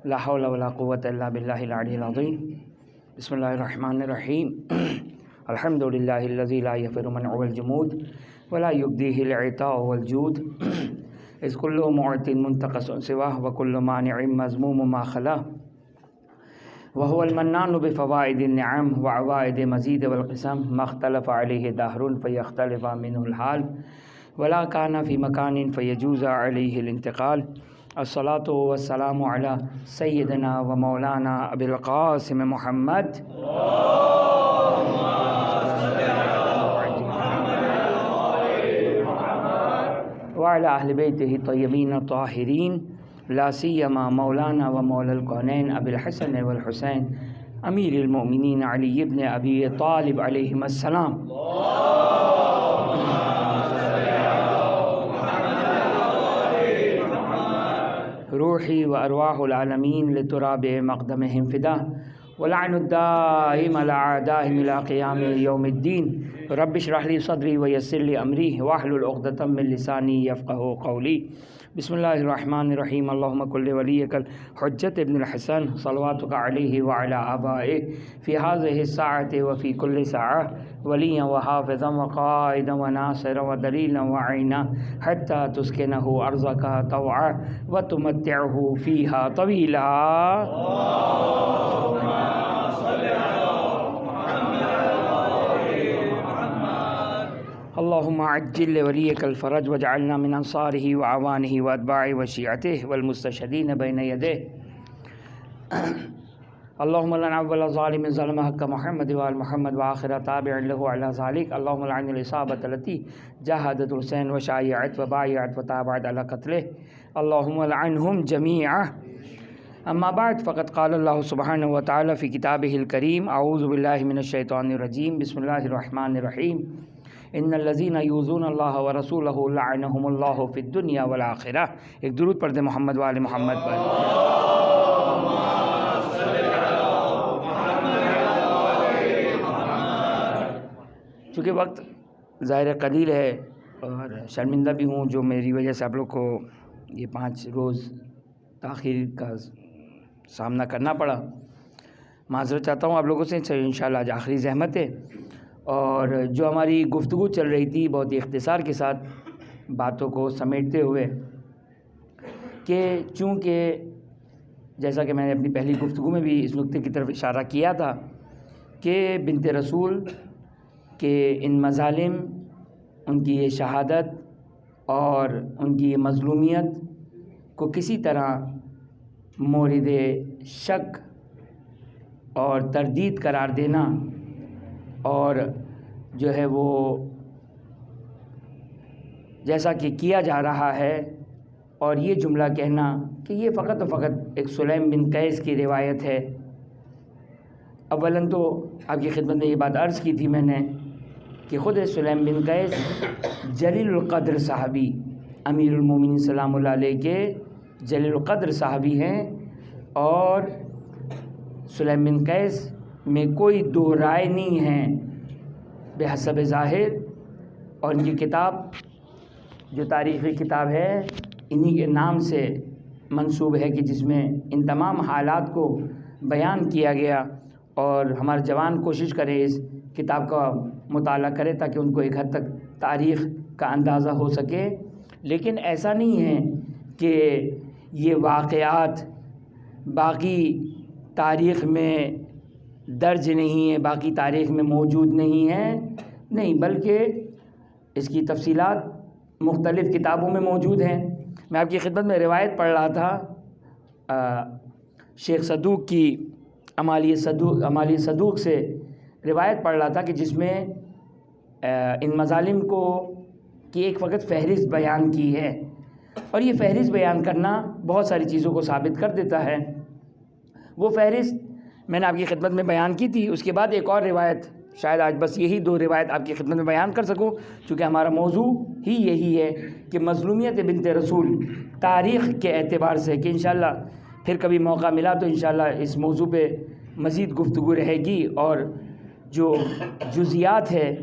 لا حول ولا قوة الا باللہ العلی العظیم. بسم اللہ الرحمن الرحیم. الحمد للہ الذی لا یفر منع الجمود ولا یبدیہ العطاء والجود اذ کل معط منتقص سواہ وکل مانع مذموم ما خلا وهو المنان بفوائد النعم وعوائد مزید والقسم ما اختلف علیہ دہر فیختلف منہ الحال ولا کان فی مکان فیجوز علیہ الانتقال. الصلاۃ والسلام علی سیدنا و مولانا ابی القاسم محمد وعلی اہل بیتہ الطیبین الطاہرین لا سیما مولانا و مولا الکونین ابی الحسن والحسین امیر المؤمنین علی ابن ابی طالب علیہم السلام. روحی و ارواح العالمین لتراب مقدمہم فدا ولعن الدائم على اعدائهم الى قیام یوم الدین. رب اشرح لی صدری ویسر لی امری واحلل عقدۃ من لسانی یفقهوا قولی. بسم اللہ الرحمن الرحیم. اللہم کل ولیک الحجۃ ابن الحسن صلواتک علیہ وعلی آبائہ فی هذه الساعة وفی کل ساعة ولیا وحافظا وقائدا وناصرا ودلیلا وعینا حتی تسکنہ ارضک طوعا وتمتعہ فیہا طویلا. اللہم عجل لولیک الفرج واجعلنا من انصارہ وعوانہ واتباعہ وشیعتہ والمستشہدین بین یدیہ. اللہم لعن اول ظالم ظلم حق محمد وآل محمد وآخر تابع له على ذلك. اللہم لعن الإصابة التي جاهدت الحسین وشایعت وبایعت وتابعت على قتله. اللہم لعنهم جميعا. اما بعد فقد قال اللہ سبحانہ وتعالی فی کتابہ الکریم اعوذ باللہ من الشیطان الرجیم. بسم اللہ الرحمن الرحیم. ان الذین یؤذون اللہ ورسولہ لعنہم اللہ فی الدنیا والآخرہ. ایک درود پڑھ دیں محمد وآل محمد پر. چونکہ وقت ظاہر قلیل ہے اور شرمندہ بھی ہوں جو میری وجہ سے آپ لوگ کو یہ 5 روز تاخیر کا سامنا کرنا پڑا. معذرت چاہتا ہوں آپ لوگوں سے. انشاءاللہ آج آخری زحمت ہے اور جو ہماری گفتگو چل رہی تھی بہت ہی اختصار کے ساتھ باتوں کو سمیٹتے ہوئے کہ چونکہ جیسا کہ میں نے اپنی پہلی گفتگو میں بھی اس نقطے کی طرف اشارہ کیا تھا کہ بنت رسول کے ان مظالم، ان کی یہ شہادت اور ان کی یہ مظلومیت کو کسی طرح مورد شک اور تردید قرار دینا اور جو ہے وہ جیسا کہ کیا جا رہا ہے اور یہ جملہ کہنا کہ یہ فقط و فقط ایک سلیم بن قیس کی روایت ہے. اولاً تو آپ کی خدمت میں یہ بات عرض کی تھی میں نے کہ خود سلیم بن قیس جلیل القدر صحابی، امیر المومنین سلام اللہ علیہ کے جلیل القدر صحابی ہیں اور سلیم بن قیس میں کوئی دو رائے نہیں ہے بحسب ظاہر. اور ان کی کتاب جو تاریخی کتاب ہے انہی کے نام سے منسوب ہے کہ جس میں ان تمام حالات کو بیان کیا گیا. اور ہمارے جوان کوشش کریں اس کتاب کا مطالعہ کرے تاکہ ان کو ایک حد تک تاریخ کا اندازہ ہو سکے. لیکن ایسا نہیں ہے کہ یہ واقعات باقی تاریخ میں درج نہیں ہے، باقی تاریخ میں موجود نہیں ہے، نہیں، بلکہ اس کی تفصیلات مختلف کتابوں میں موجود ہیں. میں آپ کی خدمت میں روایت پڑھ رہا تھا شیخ صدوق کی امالی صدوق سے روایت پڑھ رہا تھا کہ جس میں ان مظالم کو کی ایک وقت فہرست بیان کی ہے. اور یہ فہرست بیان کرنا بہت ساری چیزوں کو ثابت کر دیتا ہے. وہ فہرست میں نے آپ کی خدمت میں بیان کی تھی. اس کے بعد ایک اور روایت، شاید آج بس یہی 2 روایت آپ کی خدمت میں بیان کر سکوں چونکہ ہمارا موضوع ہی یہی ہے کہ مظلومیت بنت رسول تاریخ کے اعتبار سے، کہ انشاءاللہ پھر کبھی موقع ملا تو انشاءاللہ اس موضوع پہ مزید گفتگو رہے گی اور جو جزیات ہے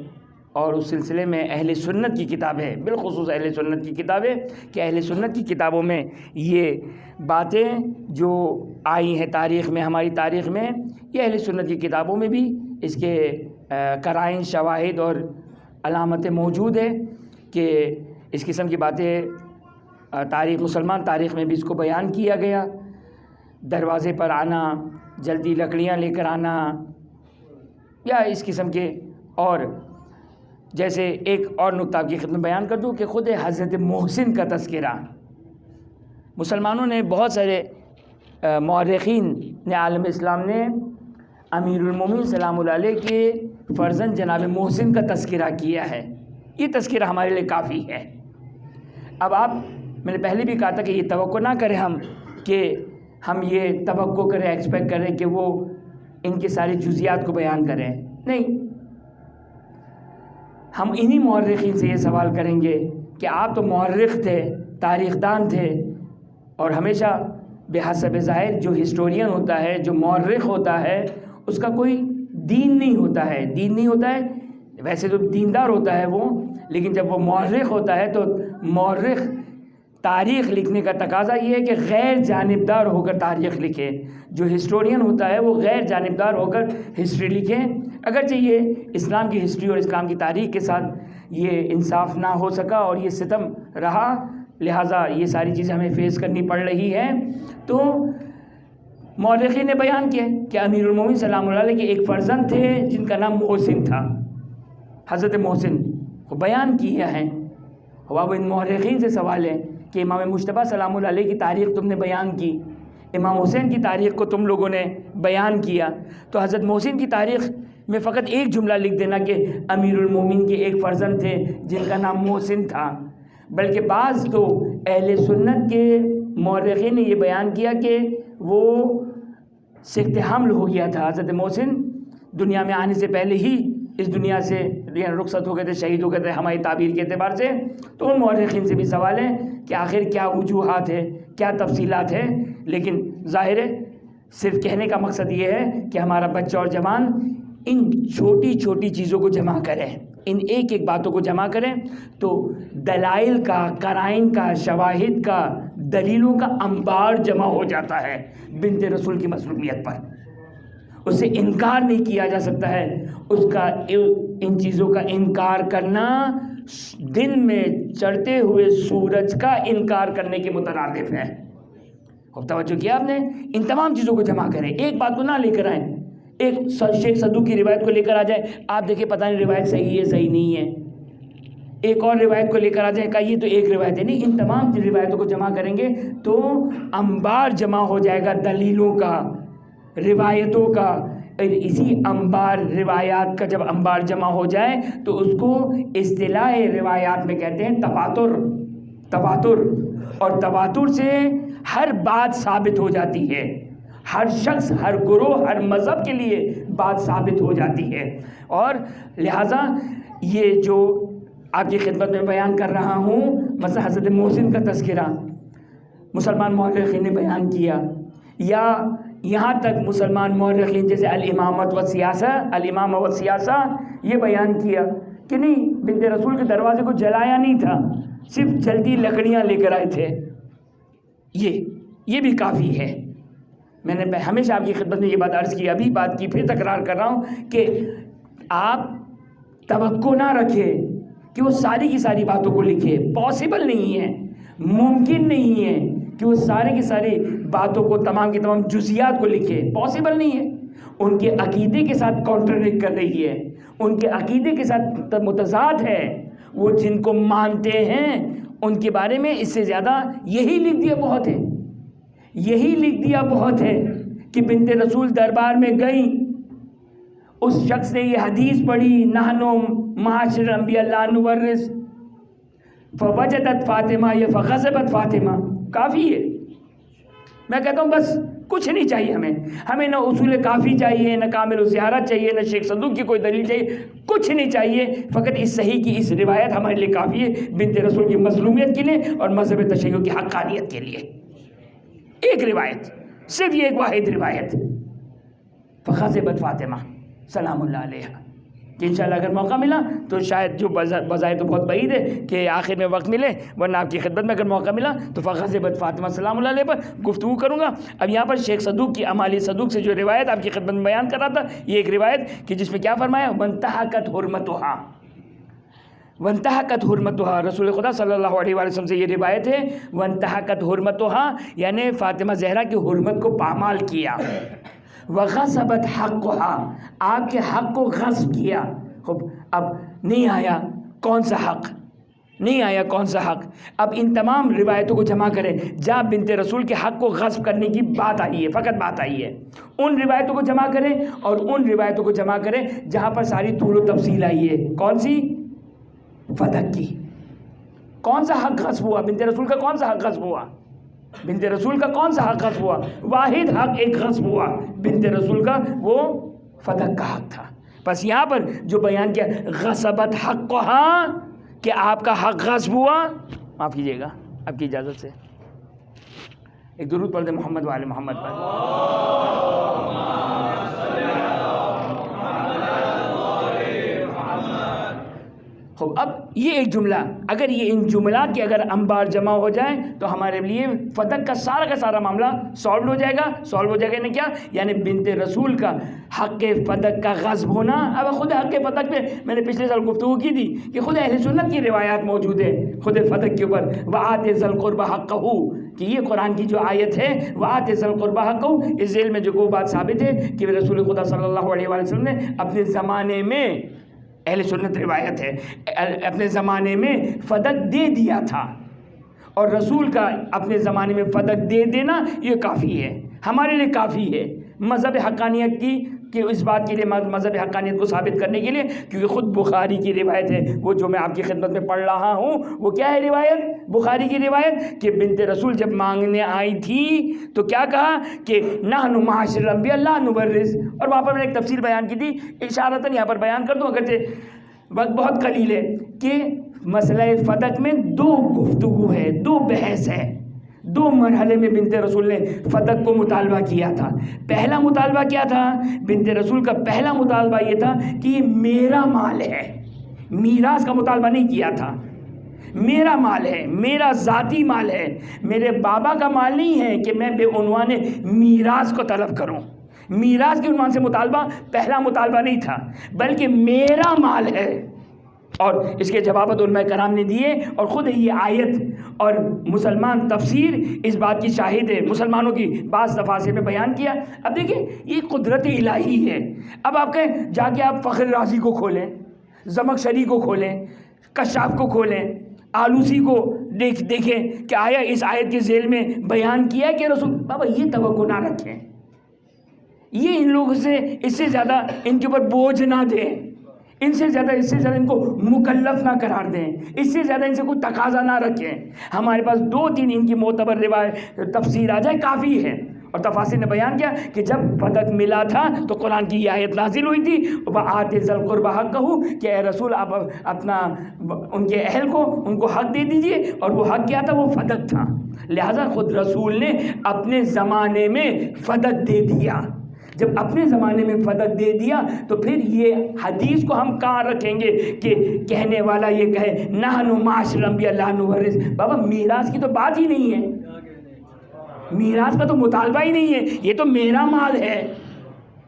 اور اس سلسلے میں اہل سنت کی کتاب ہے، بالخصوص اہل سنت کی کتاب ہے کہ اہل سنت کی کتابوں میں یہ باتیں جو آئی ہیں تاریخ میں، ہماری تاریخ میں، یہ اہل سنت کی کتابوں میں بھی اس کے قرائن، شواہد اور علامتیں موجود ہے کہ اس قسم کی باتیں مسلمان تاریخ میں بھی اس کو بیان کیا گیا۔ دروازے پر آنا، جلدی لکڑیاں لے کر آنا، یا اس قسم کے، اور جیسے ایک اور نقطہ آپ کی خدمت بیان کر دوں کہ خود حضرت محسن کا تذکرہ مسلمانوں نے، بہت سارے مورخین نے، عالم اسلام نے امیر المومنین سلام اللہ علیہ کے فرزند جناب محسن کا تذکرہ کیا ہے۔ یہ تذکرہ ہمارے لیے کافی ہے۔ اب میں نے پہلے بھی کہا تھا کہ یہ توقع نہ کریں ہم یہ توقع کریں، ایکسپیکٹ کریں کہ وہ ان کی ساری جزیات کو بیان کریں، نہیں۔ ہم انہی مورخین سے یہ سوال کریں گے کہ آپ تو مورخ تھے، تاریخ دان تھے، اور ہمیشہ بحسب ظاہر جو ہسٹورین ہوتا ہے، جو مورخ ہوتا ہے، اس کا کوئی دین نہیں ہوتا ہے، ویسے تو دیندار ہوتا ہے وہ، لیکن جب وہ مورخ ہوتا ہے تو مورخ تاریخ لکھنے کا تقاضا یہ ہے کہ غیر جانبدار ہو کر تاریخ لکھے۔ جو ہسٹورین ہوتا ہے وہ غیر جانبدار ہو کر ہسٹری لکھے، اگرچہ یہ اسلام کی ہسٹری اور اسلام کی تاریخ کے ساتھ یہ انصاف نہ ہو سکا اور یہ ستم رہا، لہٰذا یہ ساری چیزیں ہمیں فیس کرنی پڑ رہی ہے۔ تو مورخین نے بیان کیا کہ امیر المومنین سلام اللہ علیہ کے ایک فرزند تھے جن کا نام محسن تھا، حضرت محسن کو بیان کیا ہے۔ اب ان مورخین سے سوال ہے کہ امام مجتبیٰ سلام اللہ علیہ کی تاریخ تم نے بیان کی، امام حسین کی تاریخ کو تم لوگوں نے بیان کیا، تو حضرت محسن کی تاریخ میں فقط ایک جملہ لکھ دینا کہ امیر المومنین کے ایک فرزند تھے جن کا نام محسن تھا، بلکہ بعض تو اہل سنت کے مورخین نے یہ بیان کیا کہ وہ سکت حمل ہو گیا تھا۔ حضرت محسن دنیا میں آنے سے پہلے ہی اس دنیا سے رخصت ہو گئے تھے، شہید ہو گئے تھے ہماری تعبیر کے اعتبار سے۔ تو ان مورخین سے بھی سوال ہے کہ آخر کیا وجوہات ہے، کیا تفصیلات ہے، لیکن ظاہر ہے صرف کہنے کا مقصد یہ ہے کہ ہمارا بچہ اور جوان ان چھوٹی چھوٹی چیزوں کو جمع کریں، ان ایک ایک باتوں کو جمع کریں تو دلائل کا، قرائن کا، شواہد کا، دلیلوں کا انبار جمع ہو جاتا ہے بنت رسول کی مظلومیت پر۔ اس سے انکار نہیں کیا جا سکتا ہے، اس کا ان چیزوں کا انکار کرنا دن میں چڑھتے ہوئے سورج کا انکار کرنے کے مترادف ہے۔ خوب توجہ کیا آپ نے؟ ان تمام چیزوں کو جمع کریں، ایک بات کو نہ لے کر آئیں، ایک شیخ صدوق کی روایت کو لے کر آ جائیں، آپ دیکھیں پتہ نہیں روایت صحیح ہے صحیح نہیں ہے، ایک اور روایت کو لے کر آ جائیں، کہا یہ تو ایک روایت ہے، نہیں، ان تمام روایتوں کو جمع کریں گے تو انبار جمع ہو جائے گا دلیلوں کا، روایتوں کا۔ اسی انبار روایات کا جب انبار جمع ہو جائے تو اس کو اصطلاح روایات میں کہتے ہیں تواتر، اور تواتر سے ہر بات ثابت ہو جاتی ہے، ہر شخص، ہر گروہ، ہر مذہب کے لیے بات ثابت ہو جاتی ہے۔ اور لہٰذا یہ جو آپ کی خدمت میں بیان کر رہا ہوں، مثلا حضرت محسن کا تذکرہ مسلمان مورخین نے بیان کیا، یا یہاں تک مسلمان مورخین جیسے الامامہ والسیاسہ یہ بیان کیا کہ نہیں، بنت رسول کے دروازے کو جلایا نہیں تھا، صرف جلدی لکڑیاں لے کر آئے تھے۔ یہ بھی کافی ہے۔ میں نے ہمیشہ آپ کی خدمت میں یہ بات عرض کی، ابھی بات کی، پھر تکرار کر رہا ہوں کہ آپ توقع نہ رکھیں کہ وہ ساری کی ساری باتوں کو لکھے، پاسبل نہیں ہے، ممکن نہیں ہے کہ وہ سارے کی ساری باتوں کو، تمام کی تمام جزیات کو لکھے، پاسبل نہیں ہے۔ ان کے عقیدے کے ساتھ کانٹرڈکٹ کر رہی ہے، ان کے عقیدے کے ساتھ متضاد ہے، وہ جن کو مانتے ہیں ان کے بارے میں اس سے زیادہ یہی لکھ دیا بہت ہے کہ بنت رسول دربار میں گئیں، اس شخص نے یہ حدیث پڑھی، نحن معاشر الانبیاء لا نورث، فوجدت فاطمہ یا فغضبت فاطمہ، کافی ہے۔ میں کہتا ہوں بس کچھ نہیں چاہیے ہمیں نہ اصول کافی چاہیے، نہ کامل الزیارت چاہیے، نہ شیخ صدوق کی کوئی دلیل چاہیے، کچھ نہیں چاہیے، فقط اس صحیح کی اس روایت ہمارے لیے کافی ہے بنت رسول کی مظلومیت کے لیے اور مذہب تشیع کی حقانیت کے لیے۔ ایک روایت، صرف یہ ایک واحد روایت، فغضبت فاطمہ سلام اللہ علیہا، کہ انشاءاللہ اگر موقع ملا تو شاید جو بظاہر تو بہت بعید ہے کہ آخر میں وقت ملے، ورنہ آپ کی خدمت میں اگر موقع ملا تو فغضبت فاطمہ سلام اللہ علیہ پر گفتگو کروں گا۔ اب یہاں پر شیخ صدوق کی امالی صدوق سے جو روایت آپ کی خدمت میں بیان کر رہا تھا، یہ ایک روایت کہ جس میں کیا فرمایا، وانتہکت حرمتہا، وانتہکت حرمتہا، رسول خدا صلی اللہ علیہ وآلہ وسلم سے یہ روایت ہے، وانتہکت حرمتہا یعنی فاطمہ زہرا کی حرمت کو پامال کیا، وغصبت حقہا، آپ کے حق کو غصب کیا۔ اب نہیں آیا کون سا حق، نہیں آیا کون سا حق۔ اب ان تمام روایتوں کو جمع کریں جہاں بنت رسول کے حق کو غصب کرنے کی بات آئی ہے، فقط بات آئی ہے، ان روایتوں کو جمع کریں اور ان روایتوں کو جمع کریں جہاں پر ساری طول و تفصیل آئی ہے۔ کون سی؟ فدق کی۔ کون سا حق غصب ہوا؟ بنت رسول کا کون سا حق غصب ہوا؟ بنت رسول کا کون سا حق غصب ہوا؟ واحد حق ایک غصب ہوا بنت رسول کا، وہ فدق کا حق تھا۔ بس یہاں پر جو بیان کیا غصبت حقہا کہ آپ کا حق غصب ہوا۔ معاف کیجیے گا آپ کی اجازت سے ایک درود پڑھ دیں محمد وآل محمد پر۔ اب یہ ایک جملہ، اگر یہ ان جملات کے اگر انبار جمع ہو جائیں تو ہمارے لیے فدق کا سارا معاملہ سالو ہو جائے گا۔ سالو ہو جائے گا یعنی کیا؟ یعنی بنت رسول کا حق فدق کا غصب ہونا۔ اب خود حق فدق پہ میں نے پچھلے سال گفتگو کی تھی کہ خود اہل سنت کی روایات موجود ہیں خود فدق کے اوپر، وآت ذی القربى حقہ، کہ یہ قرآن کی جو آیت ہے وآت ذی القربى حقہ، اس ذیل میں جو وہ بات ثابت ہے کہ رسول خدا صلی اللہ علیہ وآلہ وسلم نے اپنے زمانے میں، اہل سنت روایت ہے، اپنے زمانے میں فدق دے دیا تھا، اور رسول کا اپنے زمانے میں فدق دے دینا یہ کافی ہے، ہمارے لیے کافی ہے مذہب حقانیت کی، کہ اس بات کے لیے مذہب حقانیت کو ثابت کرنے کے لیے، کیونکہ خود بخاری کی روایت ہے وہ جو میں آپ کی خدمت میں پڑھ رہا ہوں، وہ کیا ہے روایت؟ بخاری کی روایت کہ بنت رسول جب مانگنے آئی تھی تو کیا کہا کہ نحن معاشر الانبیاء لا نورث، اور وہاں پر میں نے ایک تفصیل بیان کی تھی، اشارتاً یہاں پر بیان کر دوں اگرچہ وقت بہت قلیل ہے، کہ مسئلہ فدق میں دو گفتگو ہے، دو بحث ہے، دو مرحلے میں بنت رسول نے فدق کو مطالبہ کیا تھا۔ پہلا مطالبہ کیا تھا؟ بنت رسول کا پہلا مطالبہ یہ تھا کہ یہ میرا مال ہے، میراث کا مطالبہ نہیں کیا تھا، میرا مال ہے، میرا ذاتی مال ہے، میرے بابا کا مال نہیں ہے کہ میں بے عنوان میراث کو طلب کروں۔ میراث کے عنوان سے مطالبہ پہلا مطالبہ نہیں تھا، بلکہ میرا مال ہے۔ اور اس کے جوابات علماء کرام نے دیے، اور خود یہ آیت اور مسلمان تفسیر اس بات کی شاہد ہے، مسلمانوں کی بعض تفاسیر میں بیان کیا۔ اب دیکھیں یہ قدرت الہی ہے۔ اب آپ کہیں جا کے آپ فخر رازی کو کھولیں، زمخشری کو کھولیں، کشاف کو کھولیں، آلوسی کو دیکھیں کہ آیا اس آیت کے ذیل میں بیان کیا ہے کہ رسول، بابا یہ توقع نہ رکھیں، یہ ان لوگوں سے اس سے زیادہ ان کے اوپر بوجھ نہ دیں، ان سے زیادہ ان کو مکلف نہ قرار دیں، اس سے زیادہ ان سے کوئی تقاضا نہ رکھیں۔ ہمارے پاس دو تین ان کی معتبر روایت تفسیر آ جائے کافی ہے۔ اور تفاسیر نے بیان کیا کہ جب فدق ملا تھا تو قرآن کی یہ آیت نازل ہوئی تھی، وآت ذی القربى حقہ، کہ اے رسول آپ اپنا ان کے اہل کو ان کو حق دے دیجئے، اور وہ حق کیا تھا؟ وہ فدق تھا۔ لہٰذا خود رسول نے اپنے زمانے میں فدق دے دیا۔ جب اپنے زمانے میں فدق دے دیا تو پھر یہ حدیث کو ہم کہاں رکھیں گے کہ کہنے والا یہ کہے نحن معاشر الانبیاء لا نورث؟ بابا میراث کی تو بات ہی نہیں ہے، میراث کا تو مطالبہ ہی نہیں ہے، یہ تو میرا مال ہے،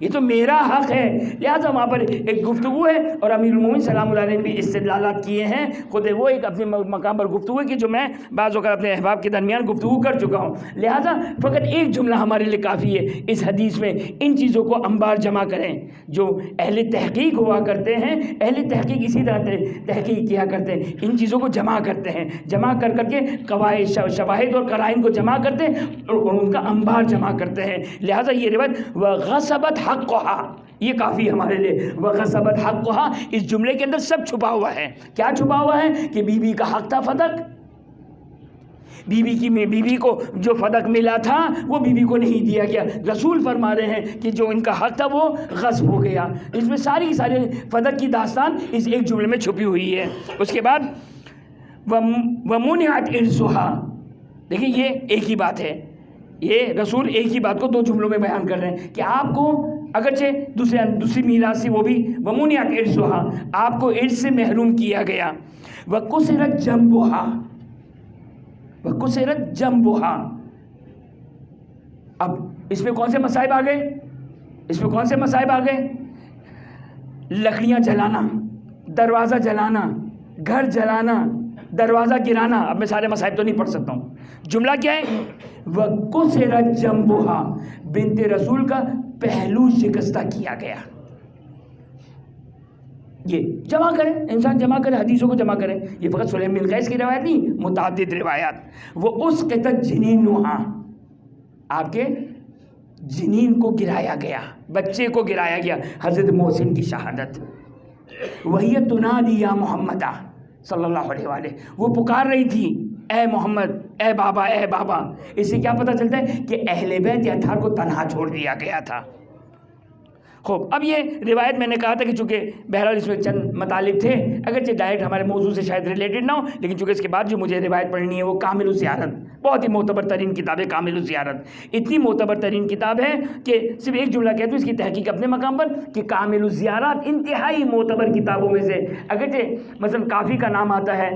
یہ تو میرا حق ہے۔ لہٰذا وہاں پر ایک گفتگو ہے، اور امیر المومنین سلام اللہ علیہ نے بھی استدلالات کیے ہیں، خود وہ ایک اپنے مقام پر گفتگو ہے کہ جو میں بعض اوقات اپنے احباب کے درمیان گفتگو کر چکا ہوں۔ لہٰذا فقط ایک جملہ ہمارے لیے کافی ہے اس حدیث میں، ان چیزوں کو انبار جمع کریں جو اہل تحقیق ہوا کرتے ہیں، اہل تحقیق اسی طرح تحقیق کیا کرتے ہیں، ان چیزوں کو جمع کرتے ہیں، جمع کر کے قواعد شواہد اور قرائن کو جمع کرتے ہیں اور ان کا انبار جمع کرتے ہیں۔ لہٰذا یہ روایت وغصبت حقہا یہ کافی ہمارے لیے، وغصبت حقہا اس جملے کے اندر سب چھپا ہوا ہے۔ کیا چھپا ہوا ہے؟ کہ بی بی کا حق تھا فدق، بی بی کو جو فدق ملا تھا وہ بی بی کو نہیں دیا گیا، رسول فرما رہے ہیں کہ جو ان کا حق تھا وہ غصب ہو گیا۔ اس میں ساری فدق کی داستان اس ایک جملے میں چھپی ہوئی ہے۔ اس کے بعد وَمُنِعَتْ إِرْثُهَا، دیکھیں یہ ایک ہی بات ہے، یہ رسول ایک ہی بات کو دو جملوں میں بیان کر رہے ہیں کہ آپ کو اگرچہ دوسری میراث سے وہ بھی ومنعت ارثھا، آپ کو ارث سے محروم کیا گیا، وکسرت جنبھا، اب اس میں کون سے مصائب آ گئے؟ لکڑیاں جلانا، دروازہ جلانا، گھر جلانا، دروازہ گرانا. اب میں سارے مصائب تو نہیں پڑھ سکتا ہوں. جملہ کیا ہے؟ وَكُسِرَتْ جَنْبُهَا، بنت رسول کا پہلو شکستہ کیا گیا. یہ جمع کریں، انسان جمع کرے، حدیثوں کو جمع کرے. یہ فقط سلیم بن قیس کی روایت نہیں، متعدد روایات. وہ اسقطت جنینها، آپ کے جنین کو گرایا گیا، بچے کو گرایا گیا. حضرت محسن کی شہادت. وہی تنادی یا محمد صلی اللہ علیہ وآلہ، وہ پکار رہی تھی اے محمد، اے بابا، اے بابا. اس سے کیا پتہ چلتا ہے کہ اہل بیت اطہار کو تنہا چھوڑ دیا گیا تھا. خوب، اب یہ روایت میں نے کہا تھا کہ چونکہ بہرحال اس میں چند مطالب تھے، اگرچہ ڈائریکٹ ہمارے موضوع سے شاید ریلیٹڈ نہ ہو، لیکن چونکہ اس کے بعد جو مجھے روایت پڑھنی ہے وہ کامل الزیارت، بہت ہی معتبر ترین کتاب ہے کامل الزیارت. اتنی معتبر ترین کتاب ہے کہ صرف ایک جملہ کہتا ہوں اس کی تحقیق اپنے مقام پر کہ کامل الزیارت انتہائی معتبر کتابوں میں سے، اگرچہ مثلا کافی کا نام آتا ہے،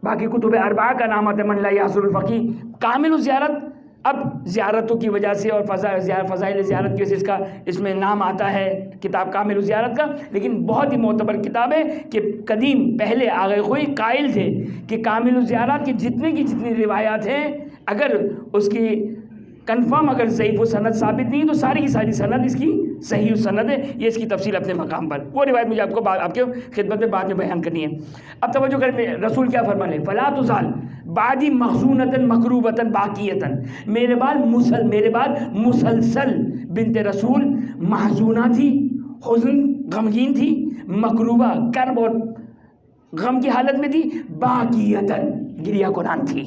باقی کتب اربعہ کا نام آتا ہے، من لا یحصر الفقیہ، کامل الزیارت اب زیارتوں کی وجہ سے اور فضائل زیارت کی وجہ سے اس میں نام آتا ہے کتاب کامل الزیارت کا، لیکن بہت ہی معتبر کتاب ہے. کہ قدیم پہلے آغا خوئی قائل تھے کہ کامل الزیارت کی جتنی روایات ہیں، اگر اس کی کنفرم اگر ضعیف و سند ثابت نہیں تو ساری کی ساری سند اس کی صحیح سند ہے. یہ اس کی تفصیل اپنے مقام پر، وہ روایت مجھے آپ کے خدمت میں بعد میں بیان کرنی ہے. اب توجہ کریں، رسول کیا فرمانے؟ فلا تزال بعدی مخزونۃ مکروبۃ باقیۃ، میرے بعد مسلسل بنت رسول محزونہ تھی، حزن غمگین تھی، مکروبہ کرب اور غم کی حالت میں تھی، باقیۃ گریہ کنان تھی،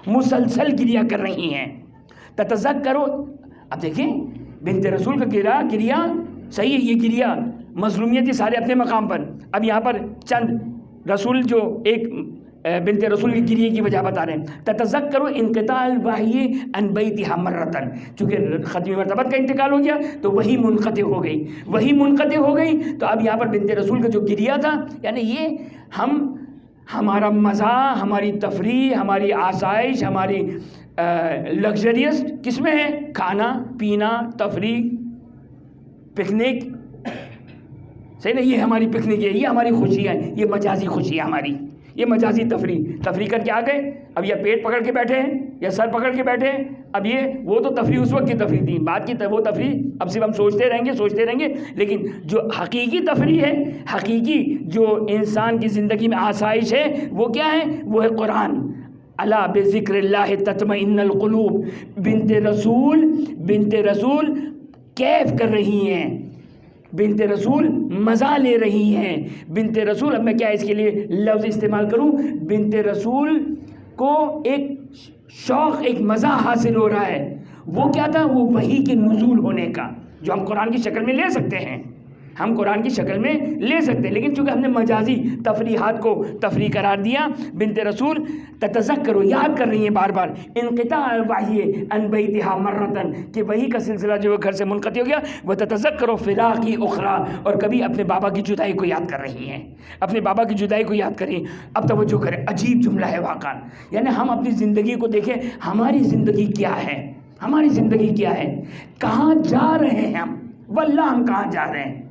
مسلسل گریہ کر رہی ہیں. تتذکرو، اب دیکھیں بنت رسول کا گریہ صحیح ہے، یہ گریہ مظلومیت یہ سارے اپنے مقام پر. اب یہاں پر چند رسول جو ایک بنت رسول کی گریہ کی وجہ بتا رہے ہیں. تتذکرو انقطاع الوحی عن بیتھا مرۃ، چونکہ ختم مرتبت کا انتقال ہو گیا تو وہی منقطع ہو گئی، تو اب یہاں پر بنت رسول کا جو گریہ تھا، یعنی یہ ہمارا مزہ، ہماری تفریح، ہماری آسائش، ہماری لگژریس کس میں ہے؟ کھانا پینا، تفریح، پکنک. صحیح نا؟ یہ ہماری پکنک ہے، یہ ہماری خوشی ہے، یہ مجازی خوشی ہے ہماری، یہ مجازی تفریح کر کے آ گئے. اب یا پیٹ پکڑ کے بیٹھے ہیں یا سر پکڑ کے بیٹھے ہیں. اب وہ تو تفریح اس وقت کی تفریح تھی، بعد کی وہ تفریح اب صرف ہم سوچتے رہیں گے. لیکن جو حقیقی تفریح ہے، حقیقی جو انسان کی زندگی میں آسائش ہے، وہ کیا ہے؟ وہ ہے قرآن. الا بذکر اللہ تطمئن القلوب. بنت رسول کیف کر رہی ہیں، بنت رسول مزہ لے رہی ہیں. بنت رسول، اب میں کیا اس کے لیے لفظ استعمال کروں؟ بنت رسول کو ایک شوق، ایک مزہ حاصل ہو رہا ہے. وہ کیا تھا؟ وہ وحی کے نزول ہونے کا، جو ہم قرآن کی شکل میں لے سکتے ہیں، لیکن چونکہ ہم نے مجازی تفریحات کو تفریح قرار دیا. بنت رسول تتذکر، یاد کر رہی ہیں بار بار، انقطاع الوحی عن بیتھا مرۃ، کہ وحی کا سلسلہ جو گھر سے منقطع ہو گیا. وہ تتذکر فراقی اخری، اور کبھی اپنے بابا کی جدائی کو یاد کر رہی ہیں، اب توجہ کریں، عجیب جملہ ہے واقعا. یعنی ہم اپنی زندگی کو دیکھیں، ہماری زندگی کیا ہے؟ کہاں جا رہے ہیں ہم؟ واللہ ہم کہاں جا رہے ہیں؟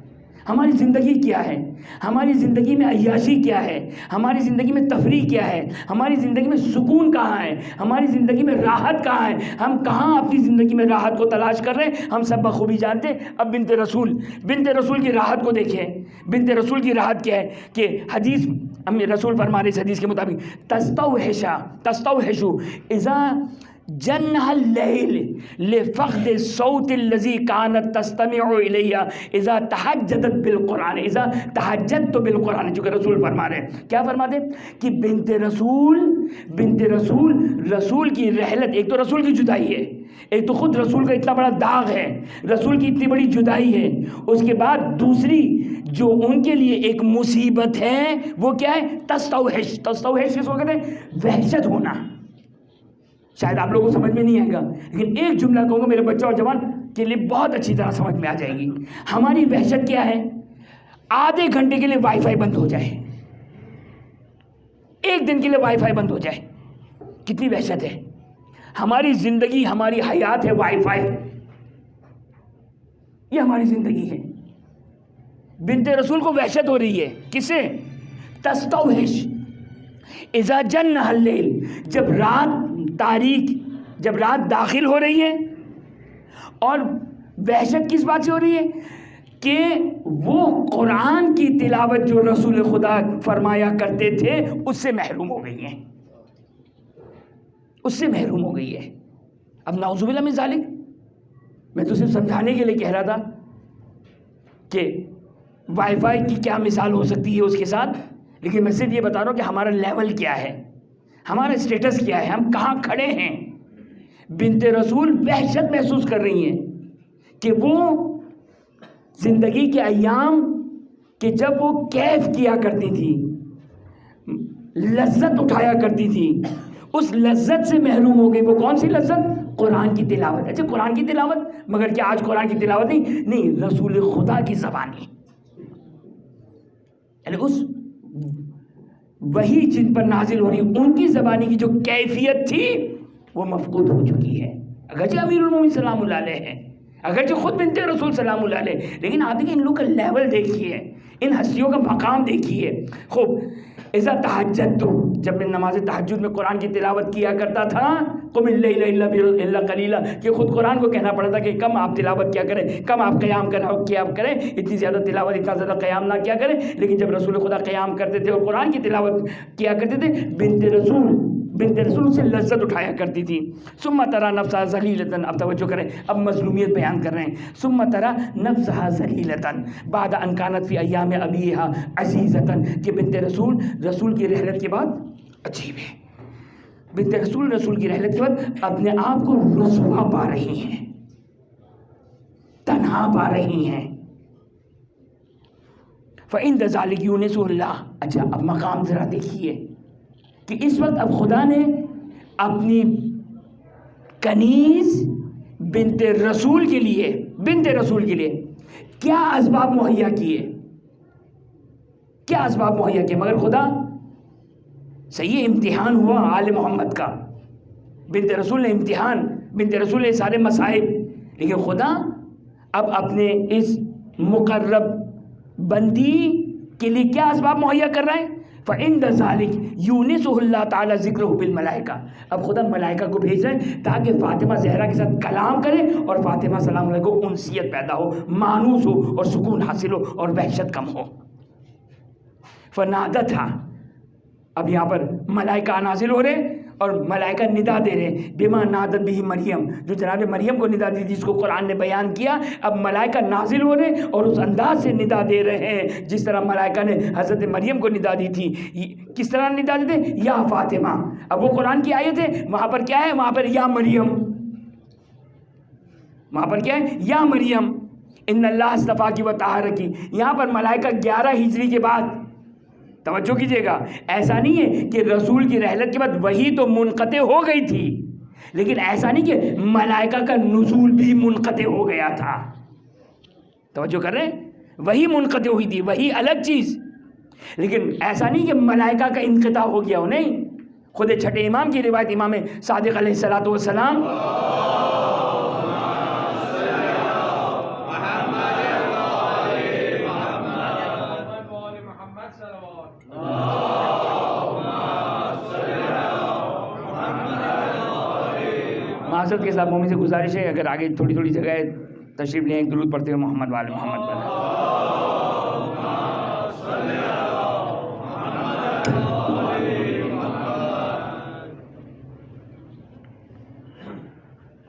ہماری زندگی کیا ہے؟ ہماری زندگی میں عیاشی کیا ہے؟ ہماری زندگی میں تفریح کیا ہے؟ ہماری زندگی میں سکون کہاں ہے؟ ہماری زندگی میں راحت کہاں ہے؟ ہم کہاں اپنی زندگی میں راحت کو تلاش کر رہے ہیں؟ ہم سب بخوبی جانتے ہیں. اب بنت رسول کی راحت کو دیکھیں. بنت رسول کی راحت کیا ہے کہ حدیث رسول فرما رہے، اس حدیث کے مطابق تستوحش اذا جنح اللیل لفقد الصوت الذي كانت تستمع الیہ اذا تہجدت بالقرآن، چونکہ رسول فرما رہے ہیں. کیا فرماتے ہیں؟ کہ بنت رسول کی رحلت، ایک تو رسول کی جدائی ہے، ایک تو خود رسول کا اتنا بڑا داغ ہے، رسول کی اتنی بڑی جدائی ہے، اس کے بعد دوسری جو ان کے لیے ایک مصیبت ہے وہ کیا ہے؟ تستوحش کس کو کہتے ہیں؟ وحشت ہونا. شاید آپ لوگوں کو سمجھ میں نہیں آئے گا، لیکن ایک جملہ کہوں گا میرے بچہ اور جوان کے لیے بہت اچھی طرح سمجھ میں آ جائے گی۔ ہماری وحشت کیا ہے؟ آدھے گھنٹے کے لیے وائی فائی بند ہو جائے، ایک دن کے لیے وائی فائی بند ہو جائے، کتنی وحشت ہے۔ ہماری زندگی، ہماری حیات ہے وائی فائی، یہ ہماری زندگی ہے۔ بنت رسول کو وحشت ہو رہی ہے، کس سے؟ تستوحش اذا جن اللیل، جب رات تاریک، جب رات داخل ہو رہی ہے، اور وحشت کس بات سے ہو رہی ہے؟ کہ وہ قرآن کی تلاوت جو رسول خدا فرمایا کرتے تھے اس سے محروم ہو گئی ہیں، اس سے محروم ہو گئی ہے۔ اب نعوذ باللہ من ذالک، میں تو صرف سمجھانے کے لیے کہہ رہا تھا کہ وائی فائی کی کیا مثال ہو سکتی ہے اس کے ساتھ، لیکن میں صرف یہ بتا رہا ہوں کہ ہمارا لیول کیا ہے، ہمارا اسٹیٹس کیا ہے، ہم کہاں کھڑے ہیں۔ بنت رسول وحشت محسوس کر رہی ہیں کہ وہ زندگی کے ایام کہ جب وہ کیف کیا کرتی تھی، لذت اٹھایا کرتی تھی، اس لذت سے محروم ہو گئی۔ وہ کون سی لذت؟ قرآن کی تلاوت۔ اچھا قرآن کی تلاوت، مگر کیا آج قرآن کی تلاوت نہیں، رسول خدا کی زبانی، یعنی اس وہی جن پر نازل ہو رہی ان کی زبانی کی جو کیفیت تھی وہ مفقود ہو چکی ہے۔ اگرچہ امیر المومنین سلام اللہ علیہ ہے، اگرچہ خود بنت رسول سلام اللہ علیہ، لیکن آپ دیکھیں ان لوگ کا لیول دیکھیے، ان ہستیوں کا مقام دیکھیے۔ خوب اذا تہجدت، جب میں نماز تہجد میں قرآن کی تلاوت کیا کرتا تھا، قم اللیل الا قلیلا، کہ خود قرآن کو کہنا پڑتا کہ کم آپ تلاوت کیا کریں، کم آپ قیام کیا کریں، اتنی زیادہ تلاوت، اتنا زیادہ قیام نہ کیا کریں۔ لیکن جب رسول خدا قیام کرتے تھے اور قرآن کی تلاوت کیا کرتے تھے، بنت رسول سے لذت اٹھایا کرتی تھی۔ ثم تری نفسها ذلیلۃ، اب توجہ کریں، اب مظلومیت بیان کر رہے ہیں۔ ثم تری نفسها ذلیلۃ بعد ان كانت في ایام ابیها عزیزۃ، کہ بنت رسول کی رحلت کے بعد، عجیب ہے، بنت رسول کی رحلت کے بعد اپنے آپ کو رسوا پا رہی ہیں، تنہا پا رہی ہیں۔ فعند ذلک یونس اللہ، اچھا اب مقام ذرا دیکھیے کہ اس وقت اب خدا نے اپنی کنیز بنت رسول کے لیے کیا اسباب مہیا کیے، کیا اسباب مہیا کیے، مگر خدا صحیح امتحان ہوا آل محمد کا، بنت رسول نے امتحان، بنت رسول نے سارے مصائب، لیکن خدا اب اپنے اس مقرب بندی کے لیے کیا اسباب مہیا کر رہے ہیں؟ فَعِنْدَ ذَلِكَ يُونِسُهُ اللَّهُ تَعَالَى ذِكْرُهُ بِالْمَلَائِكَةِ، اب خدا ملائکہ کو بھیج رہے ہیں تاکہ فاطمہ زہرا کے ساتھ کلام کرے اور فاطمہ سلام علیہ کو انسیت پیدا ہو، مانوس ہو اور سکون حاصل ہو اور وحشت کم ہو۔ فَنَادَتْهَا، اب یہاں پر ملائکہ نازل ہو رہے اور ملائکہ ندا دے رہے، بما نادت بھی مریم، جو جناب مریم کو ندا دی جس کو قرآن نے بیان کیا، اب ملائکہ نازل ہو رہے اور اس انداز سے ندا دے رہے ہیں جس طرح ملائکہ نے حضرت مریم کو ندا دی تھی۔ کس طرح ندا دیتے؟ یا فاطمہ، اب وہ قرآن کی آیت ہے، وہاں پر کیا ہے؟ وہاں پر یا مریم، وہاں پر کیا ہے؟ یا مریم ان اللہ اصطفاکی و طہرکی۔ یہاں پر ملائکہ 11 ہجری کے بعد، توجہ کیجئے گا، ایسا نہیں ہے کہ رسول کی رحلت کے بعد وہی تو منقطع ہو گئی تھی، لیکن ایسا نہیں کہ ملائکہ کا نزول بھی منقطع ہو گیا تھا۔ توجہ کر رہے ہیں؟ وہی منقطع ہوئی تھی، وہی الگ چیز، لیکن ایسا نہیں کہ ملائکہ کا انقطاع ہو گیا ہو، نہیں۔ خود چھٹے امام کی روایت، امام صادق علیہ الصلوۃ والسلام معذرت کے ساتھ مومن سے گزارش ہے اگر آگے تھوڑی تھوڑی جگہ تشریف لیں، ایک درود پڑھتے ہوئے محمد وآل محمد پڑھیں۔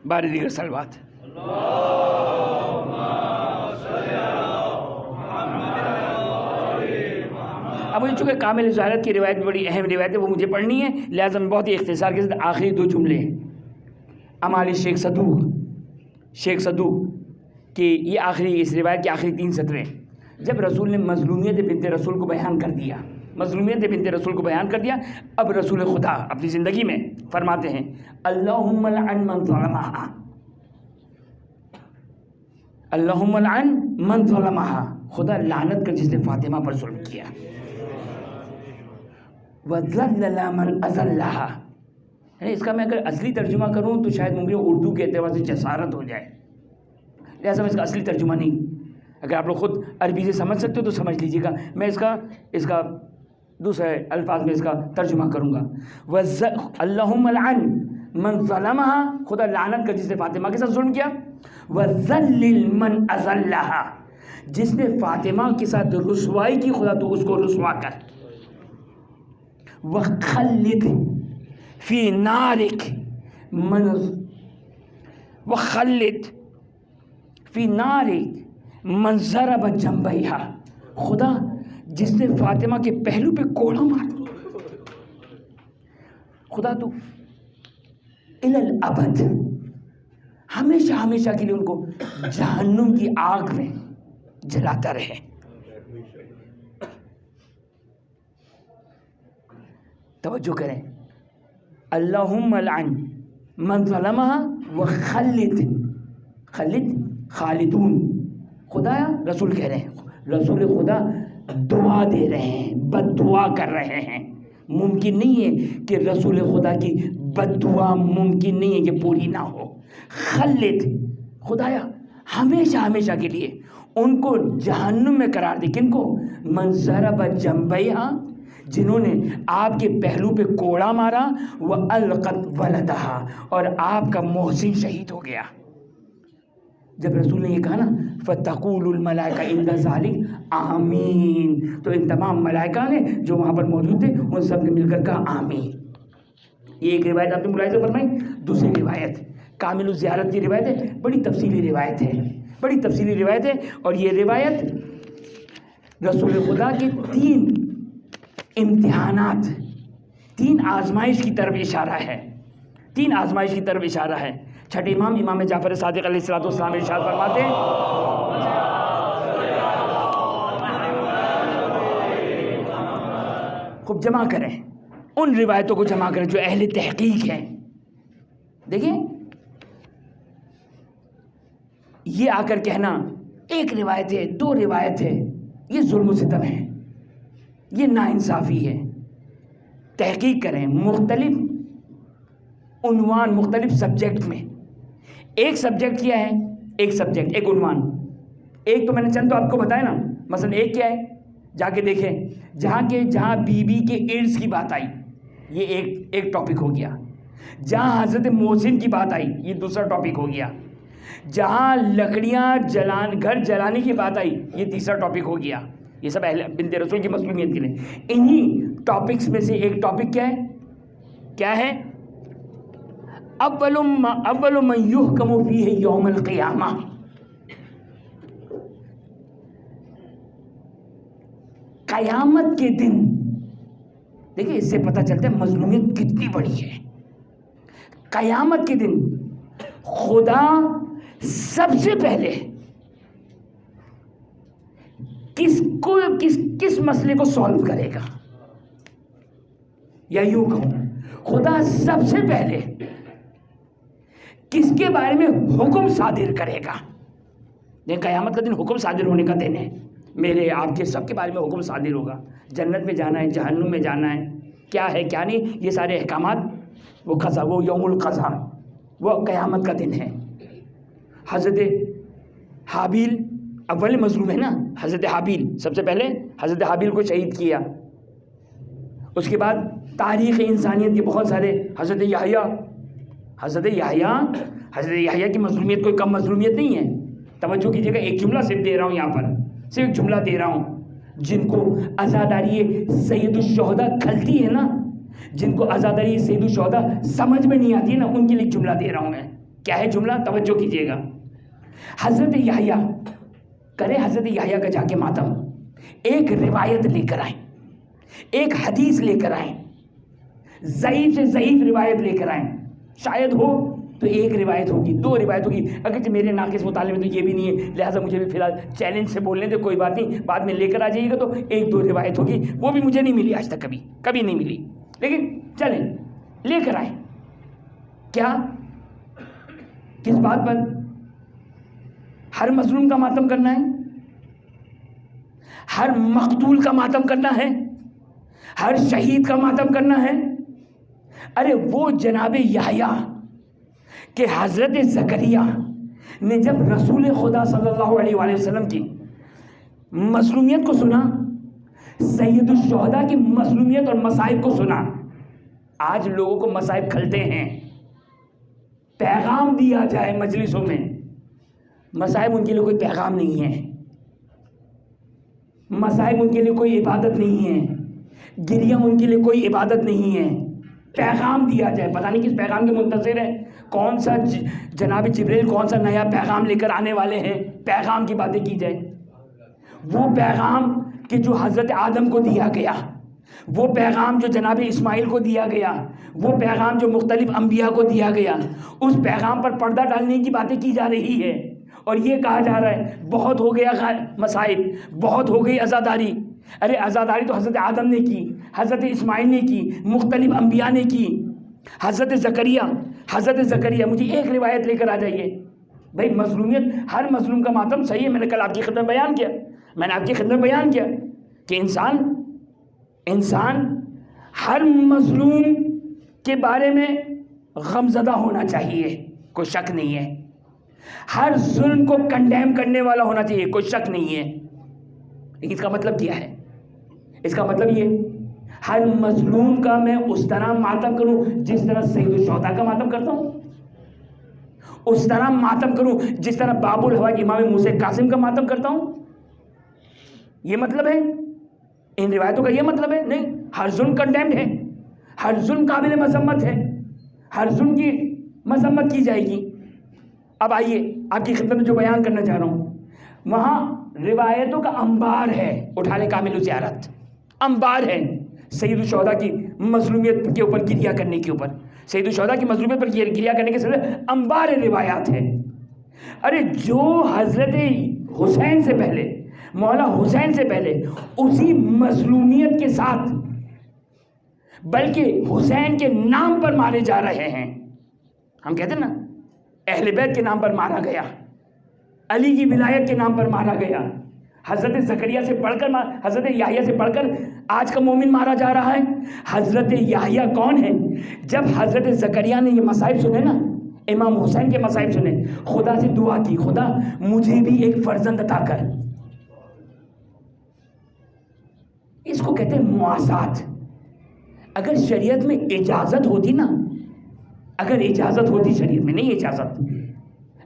باری دیگر صلوات۔ اب مجھے چونکہ کامل زہرت کی روایت بڑی اہم روایت ہے، وہ مجھے پڑھنی ہے، لہٰذا میں بہت ہی اختصار کے ساتھ آخری 2 جملے امال شیخ صدوق کہ یہ آخری، اس روایت کے آخری 3 سطریں، جب رسول نے مظلومیت بنت رسول کو بیان کر دیا مظلومیت بنت رسول کو بیان کر دیا. اب رسول خدا اپنی زندگی میں فرماتے ہیں اللہم لعن من ظلمہا، اللہم لعن من ظلمہا، خدا لعنت کر جس نے فاطمہ پر ظلم کیا. وَذَلَّلَ مَنْ أَذَلَّهَا، یعنی اس کا میں اگر اصلی ترجمہ کروں تو شاید ممکن اردو کے اعتبار سے جسارت ہو جائے، لہٰذا میں اس کا اصلی ترجمہ نہیں. اگر آپ لوگ خود عربی سے سمجھ سکتے ہو تو سمجھ لیجیے گا. میں اس کا دوسرے الفاظ میں اس کا ترجمہ کروں گا. اللہم لعن من ظلمہا، خدا لعنت کر جس نے فاطمہ کے ساتھ ظلم کیا. وَذَلِّلْ مَنْ أَذَلَّهَا، جس نے فاطمہ کے ساتھ رسوائی کی خدا تو اس کو رسوا کر. وَخَلِّدْ فِي نَارِكَ وَخَلِّدْ فِي نَارِكَ مَنْ ضَرَبَ جَنْبَيْهَا، خدا جس نے فاطمہ کے پہلو پہ کوڑا مارا، خدا تو الی الابد ہمیشہ ہمیشہ کے لیے ان کو جہنم کی آگ میں جلاتا رہے. توجہ کریں، اللہم لعن من ظلمہا وخلد، خلد خالدون، خدایا رسول کہہ رہے ہیں، رسول خدا دعا دے رہے ہیں، بد دعا کر رہے ہیں. ممکن نہیں ہے کہ رسول خدا کی بد دعا ممکن نہیں ہے کہ پوری نہ ہو. خلد، خدایا ہمیشہ ہمیشہ کے لیے ان کو جہنم میں قرار دے. کن کو؟ من ضرب جنبیہا، جنہوں نے آپ کے پہلو پہ کوڑا مارا. وَأَلْقَتْ وَلَدَهَا، اور آپ کا محسن شہید ہو گیا. جب رسول نے یہ کہا نا فَتَقُولُ الْمَلَائِكَةُ عِنْدَ ذَلِكَ آمین، تو ان تمام ملائکہ نے جو وہاں پر موجود تھے ان سب نے مل کر کہا آمین. یہ ایک روایت آپ نے ملاحظہ فرمائی. دوسری روایت کامل الزیارت کی روایت ہے، بڑی تفصیلی روایت ہے، بڑی تفصیلی روایت ہے. اور یہ روایت رسول خدا کے 3 امتحانات، 3 آزمائش کی طرف اشارہ ہے، 3 آزمائش کی طرف اشارہ ہے. چھٹے امام جعفر صادق علیہ السلام ارشاد فرماتے ہیں خوب جمع کریں، ان روایتوں کو جمع کریں جو اہل تحقیق ہیں. دیکھیں یہ آ کر کہنا ایک روایت ہے، 2 روایت ہے، یہ ظلم و ستم ہے، یہ ناانصافی ہے. تحقیق کریں، مختلف عنوان مختلف سبجیکٹ میں. ایک سبجیکٹ کیا ہے، ایک سبجیکٹ ایک عنوان، ایک تو میں نے چند تو آپ کو بتایا نا. مثلا ایک کیا ہے، جا کے دیکھیں جہاں بی بی کے ارث کی بات آئی، یہ ایک ٹاپک ہو گیا. جہاں حضرت محسن کی بات آئی، یہ دوسرا ٹاپک ہو گیا. جہاں لکڑیاں گھر جلانے کی بات آئی، یہ تیسرا ٹاپک ہو گیا. یہ سب اہل بنت رسول کی مظلومیت کے لیے. انہی ٹاپکس میں سے ایک ٹاپک کیا ہے اول من یحکم فیہ یوم القیامہ. قیامت کے دن. دیکھیں اس سے پتہ چلتا ہے مظلومیت کتنی بڑی ہے. قیامت کے دن خدا سب سے پہلے کس مسئلے کو سالو کرے گا، یا یوں کہوں خدا سب سے پہلے کس کے بارے میں حکم صادر کرے گا. لیکن قیامت کا دن حکم صادر ہونے کا دن ہے. میرے آپ کے سب کے بارے میں حکم صادر ہوگا. جنت میں جانا ہے، جہنم میں جانا ہے، کیا ہے کیا نہیں، یہ سارے احکامات وہ یوم القضا، وہ قیامت کا دن ہے. حضرت حابیل اول مظلوم ہے نا. حضرت حابیل سب سے پہلے حضرت حابیل کو شہید کیا. اس کے بعد تاریخ انسانیت کے بہت سارے حضرت یحییٰ کی مظلومیت کوئی کم مظلومیت نہیں ہے. توجہ کیجیے گا، ایک جملہ صرف دے رہا ہوں یہاں پر، صرف ایک جملہ دے رہا ہوں. جن کو عزاداری سید الشہداء کھلتی ہے نا، جن کو عزاداری سید الشہداء سمجھ میں نہیں آتی ہے نا، ان کے لیے جملہ دے رہا ہوں میں. کیا ہے جملہ؟ توجہ کیجیے گا. حضرت یحییٰ کرے حضرت یحییٰ کا جا کے ماتم، ایک روایت لے کر آئیں، ایک حدیث لے کر آئیں، ضعیف سے ضعیف روایت لے کر آئیں. شاید ہو تو ایک روایت ہوگی، دو روایت ہوگی، اگرچہ میرے ناقص مطالعے میں تو یہ بھی نہیں ہے، لہٰذا مجھے بھی فی الحال چیلنج سے بولنے دے، کوئی بات نہیں، بعد میں لے کر آ جائیے گا تو ایک دو روایت ہوگی، وہ بھی مجھے نہیں ملی آج تک، کبھی نہیں ملی، لیکن چلیں لے کر آئیں۔ کیا؟ کس بات پر؟ ہر مظلوم کا ماتم کرنا ہے، ہر مقتول کا ماتم کرنا ہے، ہر شہید کا ماتم کرنا ہے۔ ارے وہ جناب یحییٰ کہ حضرت زکریا نے جب رسول خدا صلی اللہ علیہ وآلہ وسلم کی مظلومیت کو سنا، سید الشہداء کی مظلومیت اور مصائب کو سنا، آج لوگوں کو مصائب کھلتے ہیں، پیغام دیا جائے مجلسوں میں، مصائب ان کے لیے کوئی پیغام نہیں ہے، مصائب ان کے لیے کوئی عبادت نہیں ہے، گریہ ان کے لیے کوئی عبادت نہیں ہے، پیغام دیا جائے، پتہ نہیں کس پیغام کے منتظر ہیں، کون سا جناب جبریل کون سا نیا پیغام لے کر آنے والے ہیں، پیغام کی باتیں کی جائے۔ وہ پیغام کہ جو حضرت آدم کو دیا گیا، وہ پیغام جو جناب اسماعیل کو دیا گیا، وہ پیغام جو مختلف انبیاء کو دیا گیا، اس پیغام پر پردہ ڈالنے کی باتیں کی جا رہی ہے، اور یہ کہا جا رہا ہے بہت ہو گیا مصائب، بہت ہو گئی عزاداری۔ ارے عزاداری تو حضرت آدم نے کی، حضرت اسماعیل نے کی، مختلف انبیاء نے کی، حضرت زکریا مجھے ایک روایت لے کر آ جائیے۔ بھائی مظلومیت، ہر مظلوم کا ماتم صحیح ہے، میں نے کل آپ کی خدمت میں بیان کیا کہ انسان ہر مظلوم کے بارے میں غمزدہ ہونا چاہیے، کوئی شک نہیں ہے، ہر ظلم کو کنڈیم کرنے والا ہونا چاہیے، کوئی شک نہیں ہے، لیکن اس کا مطلب کیا ہے؟ اس کا مطلب یہ ہر مظلوم کا میں اس طرح ماتم کروں جس طرح سید الشہداء کا ماتم کرتا ہوں، اس طرح ماتم کروں جس طرح باب الحوائج امام موسیٰ قاسم کا ماتم کرتا ہوں؟ یہ مطلب ہے ان روایتوں کا؟ یہ مطلب ہے نہیں، ہر ظلم کنڈیمڈ ہے، ہر ظلم قابل مذمت ہے، ہر ظلم کی مذمت کی جائے گی۔ اب آئیے آپ کی خدمت میں جو بیان کرنا چاہ رہا ہوں، وہاں روایتوں کا انبار ہے، اٹھا لیں کامل زیارت، انبار ہے سید الشہداء کی مظلومیت کے اوپر گریہ کرنے کے اوپر، سید الشہداء کی مظلومیت پر گریہ کرنے کے سلسلے انبار روایات ہیں۔ ارے جو حضرت حسین سے پہلے، مولا حسین سے پہلے اسی مظلومیت کے ساتھ بلکہ حسین کے نام پر مارے جا رہے ہیں، ہم کہتے ہیں نا اہل بیت کے نام پر مارا گیا، علی کی ولایت کے نام پر مارا گیا، حضرت زکریا سے پڑھ کر حضرت یحییٰ سے پڑھ کر آج کا مومن مارا جا رہا ہے۔ حضرت یحییٰ کون ہے؟ جب حضرت زکریا نے یہ مصائب سنے نا، امام حسین کے مصائب سنے، خدا سے دعا کی، خدا مجھے بھی ایک فرزند عطا کر۔ اس کو کہتے ہیں مواسات۔ اگر شریعت میں اجازت ہوتی نا، اگر اجازت ہوتی شریعت میں، نہیں اجازت،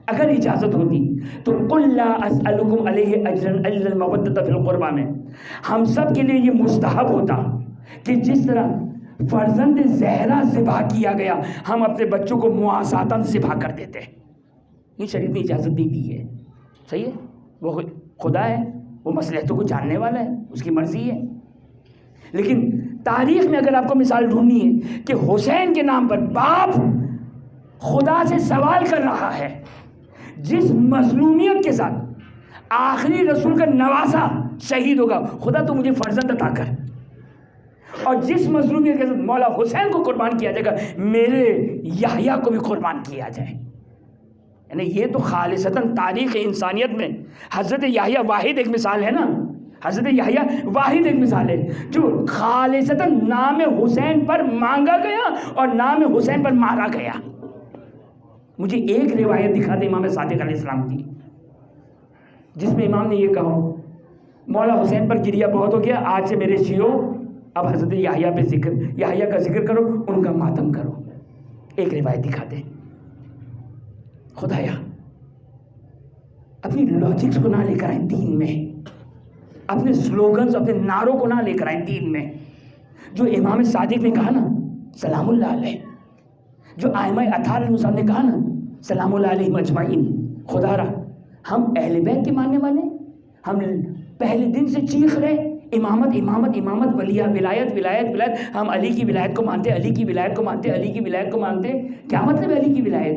اگر اجازت ہوتی تو قُلْ لَا أَسْأَلُكُمْ عَلَيْهِ أَجْرًا إِلَّا الْمَوَدَّةَ فِي الْقُرْبَى میں ہم سب کے لیے یہ مستحب ہوتا کہ جس طرح فرزند زہرا ذبح کیا گیا، ہم اپنے بچوں کو مواساتاً ذبح کر دیتے۔ یہ شریعت نے اجازت نہیں دی ہے، صحیح ہے، وہ خدا ہے، وہ مصلحتوں کو جاننے والا ہے، اس کی مرضی ہے۔ لیکن تاریخ میں اگر آپ کو مثال ڈھونڈنی ہے کہ حسین کے نام پر باپ خدا سے سوال کر رہا ہے، جس مظلومیت کے ساتھ آخری رسول کا نواسا شہید ہوگا، خدا تو مجھے فرزند عطا کر، اور جس مظلومیت کے ساتھ مولا حسین کو قربان کیا جائے گا، میرے یحییٰ کو بھی قربان کیا جائے۔ یعنی یہ تو خالصتاً تاریخ انسانیت میں حضرت یحییٰ واحد ایک مثال ہے نا، حضرت یحییٰ واحد ایک مثال ہے جو خالصتاً نام حسین پر مانگا گیا اور نام حسین پر مارا گیا۔ مجھے ایک روایت دکھا دے امام صادق علیہ السلام کی جس میں امام نے یہ کہا مولا حسین پر گریہ بہت ہو گیا، آج سے میرے شیعو اب حضرت یحییٰ پہ یحییٰ کا ذکر کرو، ان کا ماتم کرو۔ ایک روایت دکھا دے۔ خدایا اپنی لاجکس کو نہ لے کر آئیں دین میں، اپنے سلوگنز، اپنے نعروں کو نہ لے کر آئیں دین میں۔ جو امام صادق نے کہا نا سلام اللہ علیہ، جو ائمہ اطہار نے کہا نا سلام اللہ علیہ اجمعین، خدا را ہم اہل بیت کے ماننے والے، ہم پہلے دن سے چیخ رہے امامت امامت امامت، ولایت ولایت ولایت، ہم علی کی ولایت کو مانتے، علی کی ولایت کو مانتے، علی کی ولایت کو مانتے۔ کیا مطلب ہے علی کی ولایت؟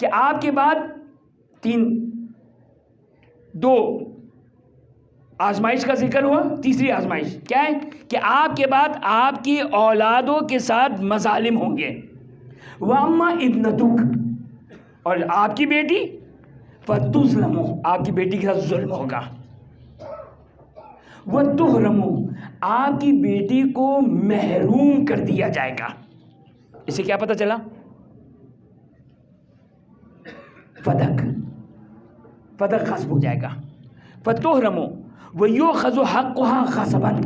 کہ آپ کے بعد دو آزمائش کا ذکر ہوا. تیسری آزمائش کیا ہے کہ آپ کے بعد آپ کی اولادوں کے ساتھ مظالم ہوں گے. وَأَمَّا ابْنَتُكَ، اور آپ کی بیٹی فَتُظْلَمُ، آپ کی بیٹی کے ساتھ ظلم ہوگا. وَتُحْرَمُ، آپ کی بیٹی کو محروم کر دیا جائے گا. اسے کیا پتہ چلا؟ فدق غصب ہو جائے گا. فَتُحْرَمُ وَيُؤْخَذُ حَقُّهَا غَصْبًا،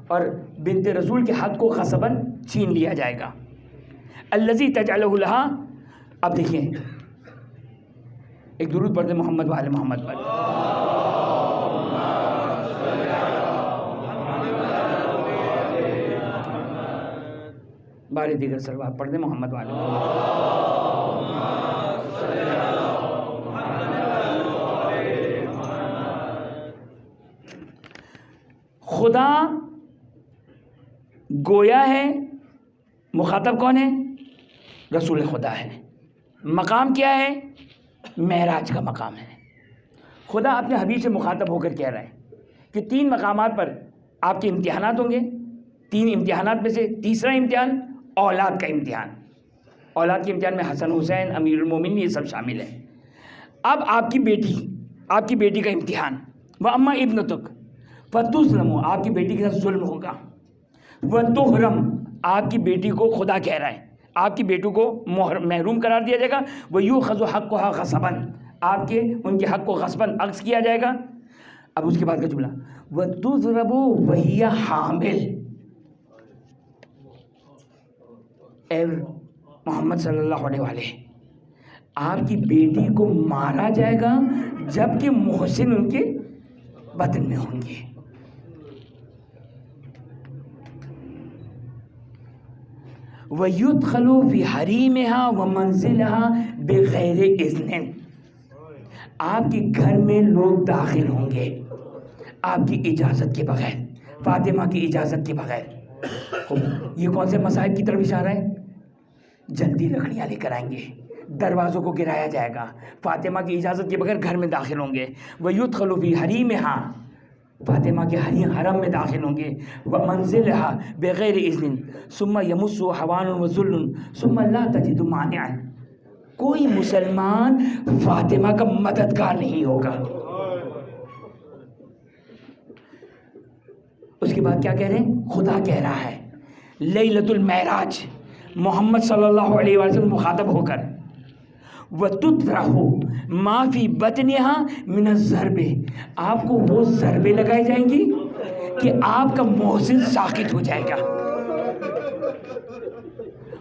اور بنت رسول کے حق کو غصباً چھین لیا جائے گا. الذی تجعلہ لہا. اب دیکھیں ایک درود پڑھتے محمد وآل محمد پر. بارے دیگر سلوات پڑھتے محمد وآل محمد. خدا گویا ہے، مخاطب کون ہے؟ رسول خدا ہے. مقام کیا ہے؟ معراج کا مقام ہے. خدا اپنے حبیب سے مخاطب ہو کر کہہ رہا ہے کہ 3 مقامات پر آپ کے امتحانات ہوں گے. 3 امتحانات میں سے تیسرا امتحان اولاد کا امتحان. اولاد کے امتحان میں حسن حسین، امیر المومنین، یہ سب شامل ہیں. اب آپ کی بیٹی کا امتحان. وَأَمَّا ابْنَتُكَ فَتُظْلَمُ، آپ کی بیٹی کے ساتھ ظلم ہوگا. وَتُحْرَمُ، آپ کی بیٹی کو خدا کہہ رہا ہے آپ کی بیٹوں کو محروم قرار دیا جائے گا. وَيُؤْخَذُ حَقُّهَا غَصْبًا، ان کے حق کو غصباً اخذ کیا جائے گا. اب اس کے بعد کا جملہ وَتُضْرَبُ وَهِيَ حَامِلٌ، اے محمد صلی اللہ علیہ وآلہ، آپ کی بیٹی کو مارا جائے گا جبکہ محسن ان کے بطن میں ہوں گے. وَيُدْخَلُ فِي حَرِيمِهَا وَمَنْزِلِهَا بِغَيْرِ إِذْنٍ، آپ کے گھر میں لوگ داخل ہوں گے آپ کی اجازت کے بغیر، فاطمہ کی اجازت کے بغیر. یہ کون سے مصائب کی طرف اشارہ ہے؟ جلدی لکڑیاں لے کر آئیں گے، دروازوں کو گرایا جائے گا، فاطمہ کی اجازت کے بغیر گھر میں داخل ہوں گے. وَيُدْخَلُ فِي حَرِيمِهَا، فاطمہ کے حرم میں داخل ہوں گے. وَمَنْزِلِهَا بِغَيْرِ إِذْنٍ ثُمَّ يَمُسُّهُ حَوَانٌ وَذُلٌّ ثُمَّ لَا تَجِدُ مَانِعًا، کوئی مسلمان فاطمہ کا مددگار نہیں ہوگا. اس کے بعد کیا کہہ رہے ہیں؟ خدا کہہ رہا ہے لیلۃ المعراج، محمد صلی اللہ علیہ وسلم مخاطب ہو کر وَتُطْرَحُ مَا فِي بَطْنِهَا مِنَ الضَّرْبِ، آپ کو وہ ضربے لگائی جائیں گی کہ آپ کا محسن ساقط ہو جائے گا.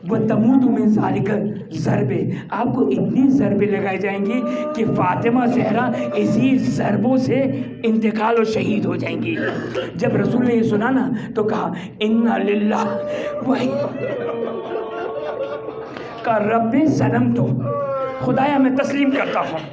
وَتَمُوتُ مِنْ ذَلِكَ الضَّرْبِ، آپ کو اتنی ضربے لگائی جائیں گی کہ فاطمہ زہرا اسی ضربوں سے انتقال اور شہید ہو جائیں گی. جب رسول نے یہ سنا نا تو کہا اِنَّا لِلَّهِ کا رب ظلم تو، خدایا میں تسلیم کرتا ہوں،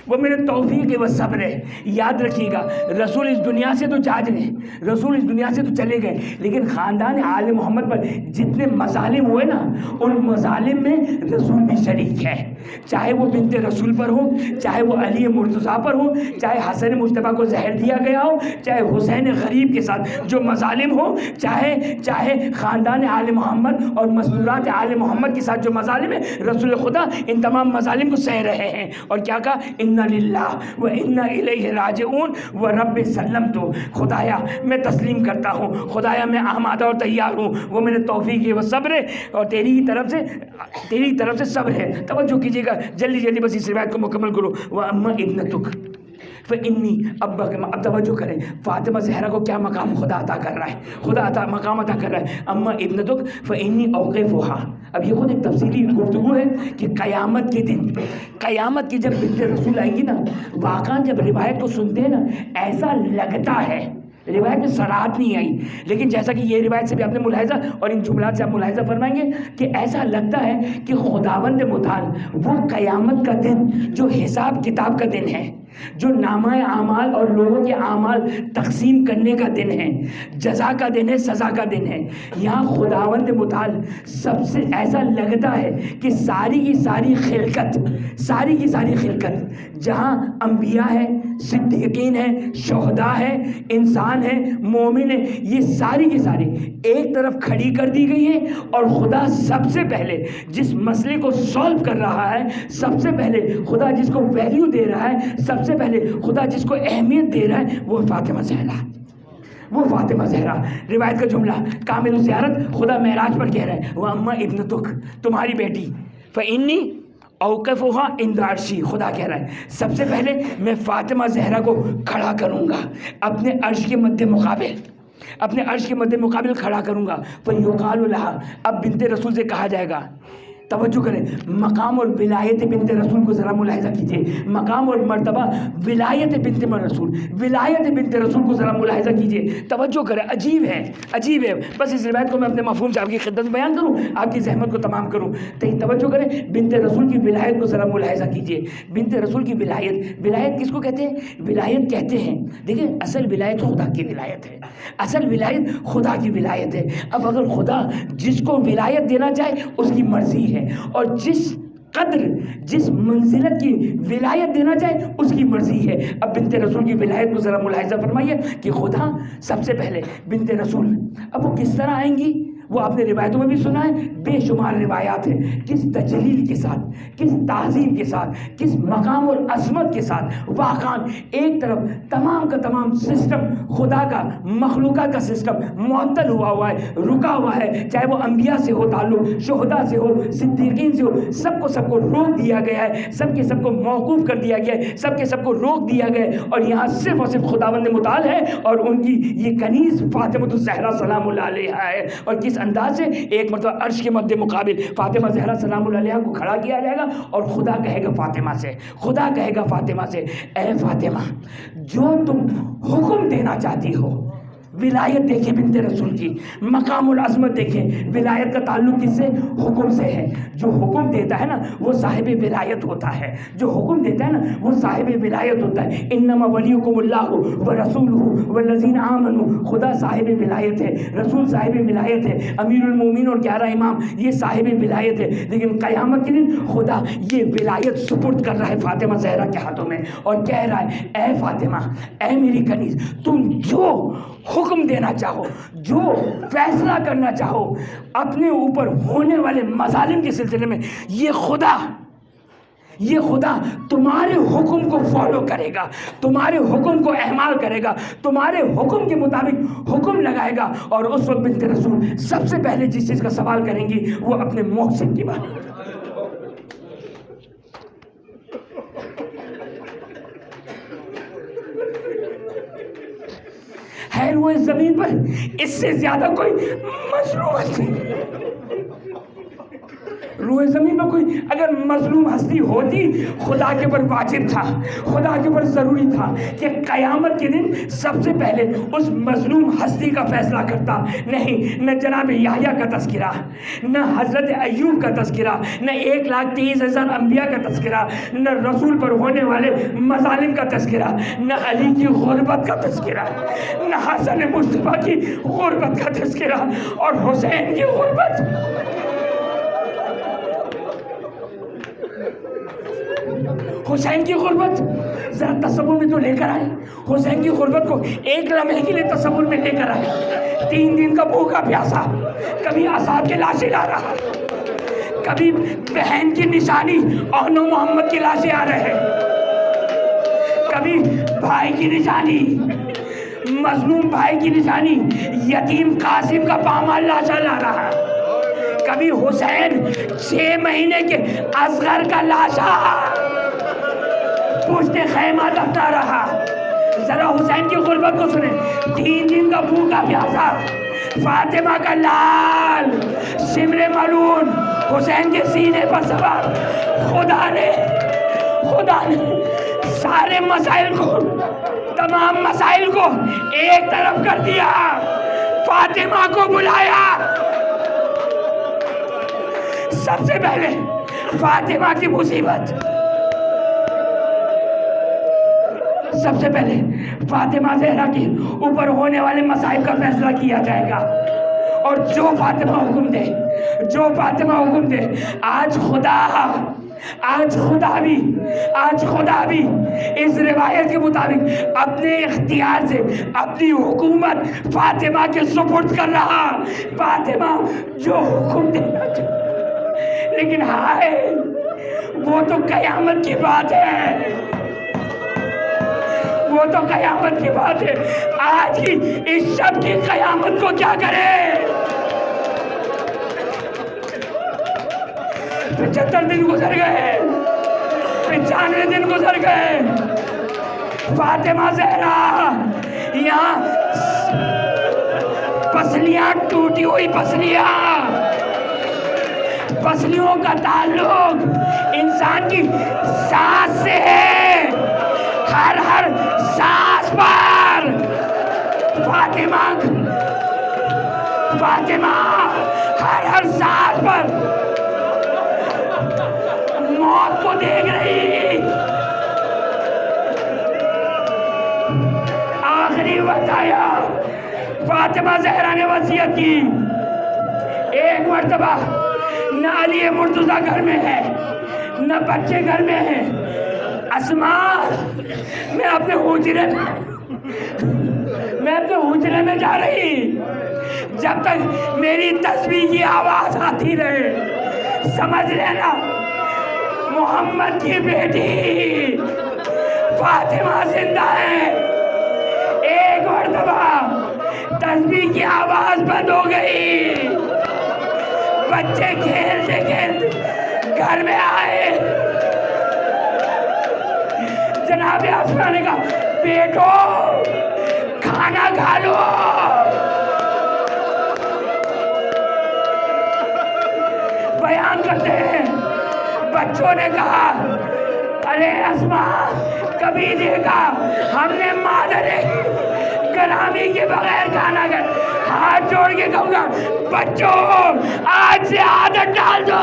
وہ میرے توفیق و صبر ہے. یاد رکھیے گا رسول اس دنیا سے تو جاج گئے، رسول اس دنیا سے تو چلے گئے، لیکن خاندان آل محمد پر جتنے مظالم ہوئے نا ان مظالم میں رسول بھی شریک ہے. چاہے وہ بنت رسول پر ہو، چاہے وہ علی مرتضیٰ پر ہو، چاہے حسن مصطفیٰ کو زہر دیا گیا ہو، چاہے حسین غریب کے ساتھ جو مظالم ہو، چاہے خاندان آل محمد اور مستورات آل محمد کے ساتھ جو مظالم ہیں، رسول خدا ان تمام مظالم کو سہ رہے ہیں. اور کیا کہا؟ اِنَّا لِلَّهِ وَإِنَّا إِلَيْهِ رَاجِعُونَ وَرَبِّ سَلَّمْتُ، خدایا میں تسلیم کرتا ہوں، خدایا میں آمادہ اور تیار ہوں، وہ میرے توفیق ہے، وہ صبر ہے اور تیری طرف سے صبر ہے. توجہ کیجیے گا، جلدی بس اس روایت کو مکمل کرو. وَأَمَّا ابْنَتُكَ فَإِنِّي، اب توجہ کریں فاطمہ زہرا کو کیا مقام خدا عطا کر رہا ہے، خدا مقام عطا کر رہا ہے. اما ابنتک فإنی اوقفها، اب یہ خود ایک تفصیلی گفتگو ہے کہ قیامت کے دن، قیامت کی جب بنت رسول آئیں گی نا، واقعا جب روایت کو سنتے ہیں نا ایسا لگتا ہے، روایت میں صراحت نہیں آئی لیکن جیسا کہ یہ روایت سے بھی آپ نے ملاحظہ اور ان جملات سے آپ ملاحظہ فرمائیں گے کہ ایسا لگتا ہے کہ خداوند متعال وہ قیامت کا دن جو حساب کتاب کا دن ہے، جو نامہ اعمال اور لوگوں کے اعمال تقسیم کرنے کا دن ہے، جزا کا دن ہے، سزا کا دن ہے، یہاں خداوند متعال سب سے ایسا لگتا ہے کہ ساری کی ساری خلقت جہاں انبیاء ہے، صدیقین ہے، شہداء ہے، انسان ہے، مومن ہے، یہ ساری کی ساری ایک طرف کھڑی کر دی گئی ہے، اور خدا سب سے پہلے جس مسئلے کو سالو کر رہا ہے، سب سے پہلے خدا جس کو ویلیو دے رہا ہے، سب سے پہلے خدا جس کو اہمیت دے رہا ہے، وہ فاطمہ زہرا، وہ فاطمہ زہرا۔ روایت کا جملہ کامل الزیارت خدا معراج پر کہہ رہا ہے، وَأَمَّا ابْنَتُکَ، تمہاری بیٹی، فَإِنِّي اوقفها عند عرشی، خدا کہہ رہا ہے سب سے پہلے میں فاطمہ زہرا کو کھڑا کروں گا اپنے عرش کے مد مقابل، اپنے عرش کے مد مقابل کھڑا کروں گا۔ فَيُقَالُ لَهَا، اب بنت رسول سے کہا جائے گا، توجہ کریں، مقام اور ولایت بنت رسول کو ذرا ملاحظہ کیجئے، مقام اور مرتبہ ولایت بنت رسول، ولایت بنت رسول کو ذرا ملاحظہ کیجئے، توجہ کریں، عجیب ہے، عجیب ہے۔ بس اس روایت کو میں اپنے مفہوم سے آپ کی خدمت میں بیان کروں، آپ کی زحمت کو تمام کروں، توجہ کریں، بنت رسول کی ولایت کو ذرا ملاحظہ کیجئے۔ بنت رسول کی ولایت کس کو کہتے ہیں؟ ولایت کہتے ہیں، دیکھیں اصل ولایت خدا کی ولایت ہے، اصل ولایت خدا کی ولایت ہے۔ اب اگر خدا جس کو ولایت دینا چاہے اس کی مرضی ہے، اور جس قدر جس منزلت کی ولایت دینا چاہے اس کی مرضی ہے۔ اب بنت رسول کی ولایت کو ذرا ملاحظہ فرمائیے کہ خدا سب سے پہلے بنت رسول، اب وہ کس طرح آئیں گی؟ وہ آپ نے روایتوں میں بھی سنا ہے، بے شمار روایات ہیں، کس تجلیل کے ساتھ، کس تعظیم کے ساتھ، کس مقام اور عظمت کے ساتھ، واقعاً ایک طرف تمام کا تمام سسٹم خدا کا، مخلوقات کا سسٹم معطل ہوا ہے، رکا ہوا ہے، چاہے وہ انبیاء سے ہو تعلق، شہداء سے ہو، صدیقین سے ہو، سب کو روک دیا گیا ہے، سب کو موقوف کر دیا گیا ہے، سب کو روک دیا گیا ہے، اور یہاں صرف اور صرف خداوند متعال ہے، اور ان کی یہ کنیز فاطمہ الزہرا سلام اللہ علیہا ہے۔ اور کس انداز سے ایک مرتبہ عرش کے مد مقابل فاطمہ زہرا سلام اللہ علیہا کو کھڑا کیا جائے گا، اور خدا کہے گا فاطمہ سے، اے فاطمہ، جو تم حکم دینا چاہتی ہو، ولایت دیکھیں بنت رسول کی، مقام العظمت دیکھیں، ولایت کا تعلق کس سے؟ حکم سے ہے۔ جو حکم دیتا ہے نا وہ صاحب ولایت ہوتا ہے، جو حکم دیتا ہے نا وہ صاحب ولایت ہوتا ہے۔ انما ولیکم اللہ ورسولہ والذین آمنوا، خدا صاحب ولایت ہے، رسول صاحب ولایت ہے، امیر المومنین اور 11 امام یہ صاحب ولایت ہے، لیکن قیامت کے دن خدا یہ ولایت سپرد کر رہا ہے فاطمہ زہرا کے ہاتھوں میں، اور کہہ رہا ہے اے فاطمہ، اے میری کنیز، تم جو حکم دینا چاہو، جو فیصلہ کرنا چاہو اپنے اوپر ہونے والے مظالم کے سلسلے میں، یہ خدا تمہارے حکم کو فالو کرے گا، تمہارے حکم کو اعمال کرے گا، تمہارے حکم کے مطابق حکم لگائے گا۔ اور اس وقت بنت رسول سب سے پہلے جس چیز کا سوال کریں گی وہ اپنے محسن کی بات۔ ہے وہ اس زمین پر اس سے زیادہ کوئی مظلوم ہستی، روئے زمین میں کوئی اگر مظلوم ہستی ہوتی، خدا کے اوپر واجب تھا، خدا کے اوپر ضروری تھا کہ قیامت کے دن سب سے پہلے اس مظلوم ہستی کا فیصلہ کرتا۔ نہیں، نہ جناب یحییٰ کا تذکرہ، نہ حضرت ایوب کا تذکرہ، نہ 1,30,000 انبیاء کا تذکرہ، نہ رسول پر ہونے والے مظالم کا تذکرہ، نہ علی کی غربت کا تذکرہ، نہ حسن مصطفیٰ کی غربت کا تذکرہ، اور حسین کی غربت۔ حسین کی غربت ذرا تصور میں تو لے کر آئے، حسین کی غربت کو ایک لمحے کے لیے تصور میں لے کر آئے۔ 3 دن کا بھوکا پیاسا، کبھی اصحاب کی لاشیں لا رہا، کبھی بہن کی نشانی اور نو محمد کی لاشیں آ رہے، کبھی بھائی کی نشانی، مظلوم بھائی کی نشانی، یتیم قاسم کا پامال لاشا لا رہا، کبھی حسین 6 مہینے کے اصغر کا لاشا پشت خیمہ دفنا رہا۔ ذرا حسین کی غربت کو سنیں، 3 دن کا بھوکا پیاسا، فاطمہ کا لال شمر ملون حسین کے سینے پر سوار۔ خدا نے سارے مسائل کو، تمام مسائل کو ایک طرف کر دیا، فاطمہ کو بلایا۔ سب سے پہلے فاطمہ کی مصیبت، سب سے پہلے فاطمہ زہرا کے اوپر ہونے والے مصائب کا فیصلہ کیا جائے گا، اور جو فاطمہ حکم دے، جو فاطمہ حکم دے، آج خدا بھی اس روایت کے مطابق اپنے اختیار سے اپنی حکومت فاطمہ کے سپرد کر رہا، فاطمہ جو حکم دینا چاہے۔ لیکن ہائے، وہ تو قیامت کی بات ہے، وہ تو قیامت کی بات ہے۔ آج کی اس شب کی قیامت کو کیا کرے؟ 75 دن گزر گئے، 95 دن گزر گئے، فاطمہ زہرا یہاں پسلیاں، ٹوٹی ہوئی پسلیوں کا تعلق انسان کی سانس سے ہے، ہر سانس پر فاطمہ ہر سانس پر موت کو دیکھ رہی۔ آخری وقت آیا، فاطمہ زہرا نے وصیت کی، ایک مرتبہ نہ علی مرتضیٰ گھر میں ہے، نہ بچے گھر میں ہیں، اسماء میں اپنے حجرے میں جا رہی، جب تک میری تسبیح کی آواز آتی رہے، سمجھ لینا محمد کی بیٹی فاطمہ زندہ ہے۔ ایک مرتبہ تسبیح کی آواز بند ہو گئی، بچے کھیلتے گھر میں آئے، جناب اسماء نے کہا بیٹو کھانا کھا لو۔ بیان کرتے ہیں بچوں نے کہا ارے اسماء، کبھی دیکھا ہم نے مادر گرامی کے بغیر کھانا کھایا؟ ہاتھ جوڑ کے کہوں گا بچوں آج سے عادت ڈال دو۔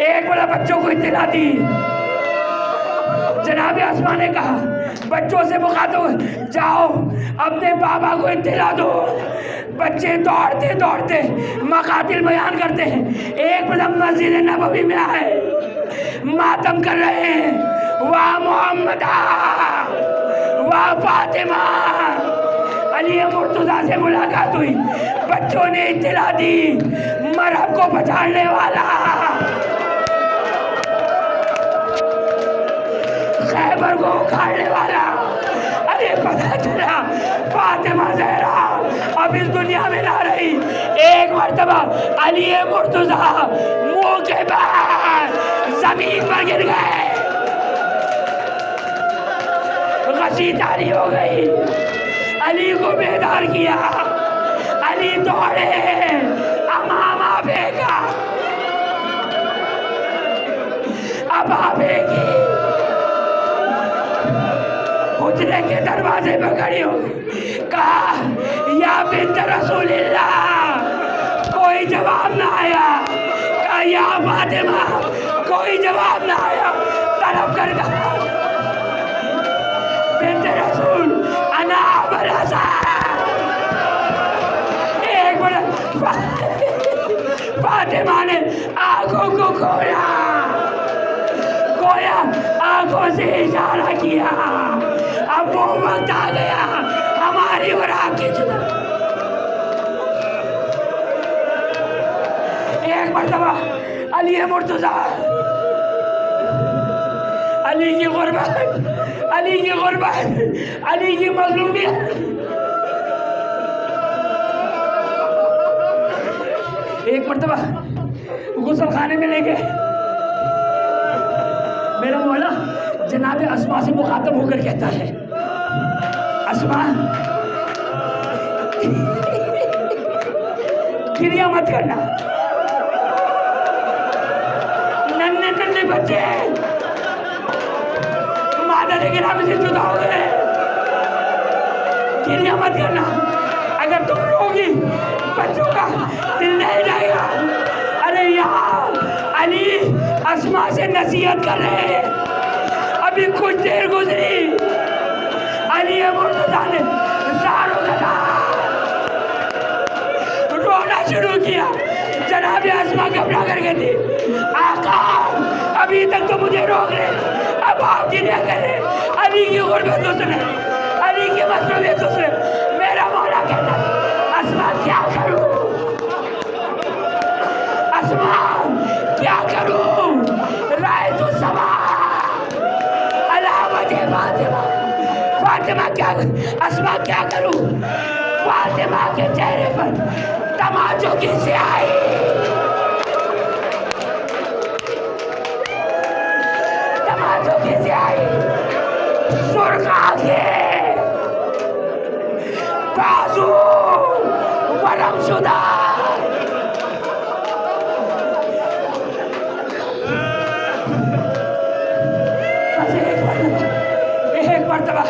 ایک بڑا بچوں کو اطلاع دی، جناب اسماء نے کہا بچوں سے مخاطب جاؤ اپنے بابا کو اطلاع دو۔ بچے دوڑتے مقاتل بیان کرتے ہیں، ایک بڑا مسجد نبوی میں آئے، ماتم کر رہے ہیں، واہ محمد واہ فاطمہ۔ علی مرتضیٰ سے ملاقات ہوئی، بچوں نے اطلاع دی مرہم کو پہچاننے والا، خیبر کو اکھاڑنے والا، ارے پتہ چلا فاطمہ زہرا اب اس دنیا میں نہ رہی۔ ایک مرتبہ علی مرتضیٰ منہ کے بعد زمین پر گر گئے، غشی تاری ہو گئی، علی کو بیدار کیا، علی دوڑے، امامہ پھینکا، ابا پھینکی، حجرے کے دروازے پہ کھڑی ہو کہا یا بنت رسول اللہ، کوئی جواب نہ آیا، کہا یا فاطمہ، کوئی جواب نہ آیا، طلب کر کہا بنت رسول انا ابوالحسن۔ ایک بڑا فاطمہ نے آنکھوں کو کھولا، گویا آنکھوں سے اشارہ کیا، اب وہ وقت آ گیا ہماری اور آپ کی جدا۔ ایک مرتبہ علی مرتضیٰ، علی کی غربت، علی کی مظلومیت، ایک مرتبہ غسل خانے میں لے گئے، میرا مولا جناب اسماء سے مخاطب ہو کر کہتا ہے اسماء گریہ مت کرنا، ننھے بچے مادر گرامی سے جدا ہو گئے، گریہ مت کرنا، اگر تم روگی بچوں کا دل نہیں جائے گا۔ ارے یار علی اسما سے نصیحت کر رہے ہیں. ابھی کچھ دیر گزری علی مرتضیٰ نے زاروں کا رونا شروع کیا. جناب اسما گھبرا کر کے تھی. آقا ابھی تک تو مجھے روک رہے, اب آپ کیا کر رہے؟ علی کی غربت تو سنے, علی کی مصروفیت تو سنے. میرا مولا کہتا ہے اسما کیا کروں, اسما کیا کروں, رائے تو سما علامت فاطمہ, فاطمہ کیا, اسما کیا کروں, فاطمہ کے چہرے پر تماچوں کی سیاہی, تماچوں کی سیاہی, سرخ آنکھیں, بازو ورم شدہ. ایک مرتبہ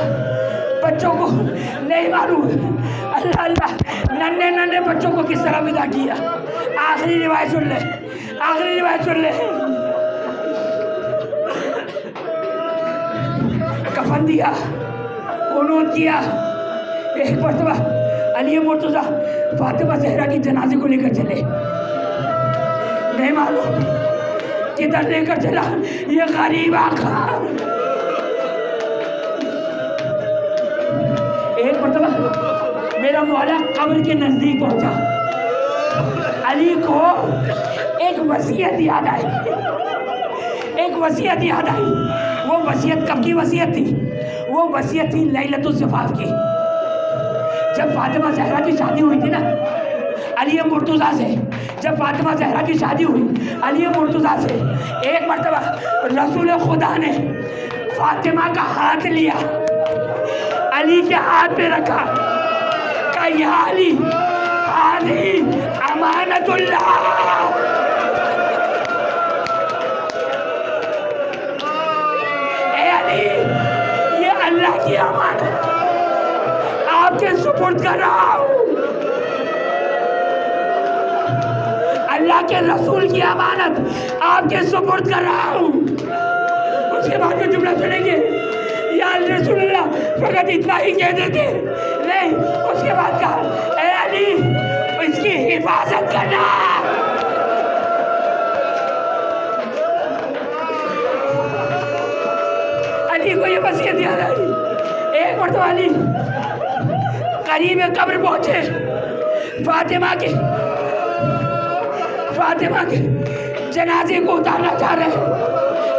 بچوں کو نہیں معلوم اللہ اللہ ننھے ننھے بچوں کو کس طرح ودا کیا. آخری روایت سن لے, آخری روایت سن لے. کفن دیا, قنوت کیا. ایک مرتبہ علی مرتضیٰ فاطمہ زہرا کی جنازے کو لے کر چلے, نہیں معلوم کدھر لے کر چلا یہ غریب آقا. ایک مرتبہ میرا مولا قبر کے نزدیک پہنچا. علی کو ایک وصیت یاد آئی, ایک وصیت یاد آئی. وہ وصیت کب کی وصیت تھی؟ وہ وصیت تھی لیلۃ الزفاف کی. جب فاطمہ زہرا کی شادی ہوئی تھی نا علی مرتضیٰ سے, جب فاطمہ زہرا کی شادی ہوئی علی مرتضیٰ سے, ایک مرتبہ رسول خدا نے فاطمہ کا ہاتھ لیا, علی کے ہاتھ پہ رکھا, کہا یا علی ہذی امانت اللہ, اے علی یہ اللہ کی امانت آپ کے سپرد کر رہا ہوں, اللہ کے رسول کی امانت آپ کے سپرد کر رہا ہوں. اس کے بعد جو جملہ سنیں گے یا رسول اللہ فقط اتنا ہی کہہ دیتے نہیں, اس کے بعد کہا اے علی اس کی حفاظت کرنا. علی کو یہ وصیت یاد آئی. ایک مرتبہ علی قریب قبر پہنچے, فاطمہ کے جنازے کو اتارنا چاہ رہے ہیں.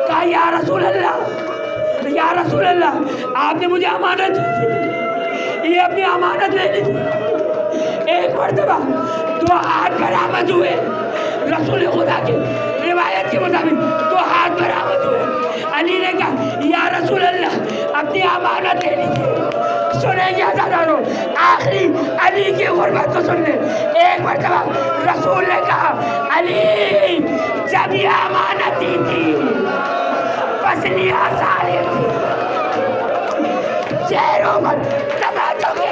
کہا یا رسول اللہ, یا رسول اللہ آپ نے مجھے امانت دی, یہ اپنی امانت لے لی. ایک مرتبہ 2 ہاتھ برآمد ہوئے, رسول خدا کی روایت کے مطابق 2 ہاتھ برآمد ہوئے. علی نے کہا یا رسول اللہ اپنی امانت لے لیجیے. سنیں گے ہزاروں, آخری علی کی غربت کو سن لیں. ایک مرتبہ رسول نے کہا علی جب یہ امانت دی تھی پسلیاں سارے تھی, چہروں پر تماچوں کے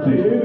تیرے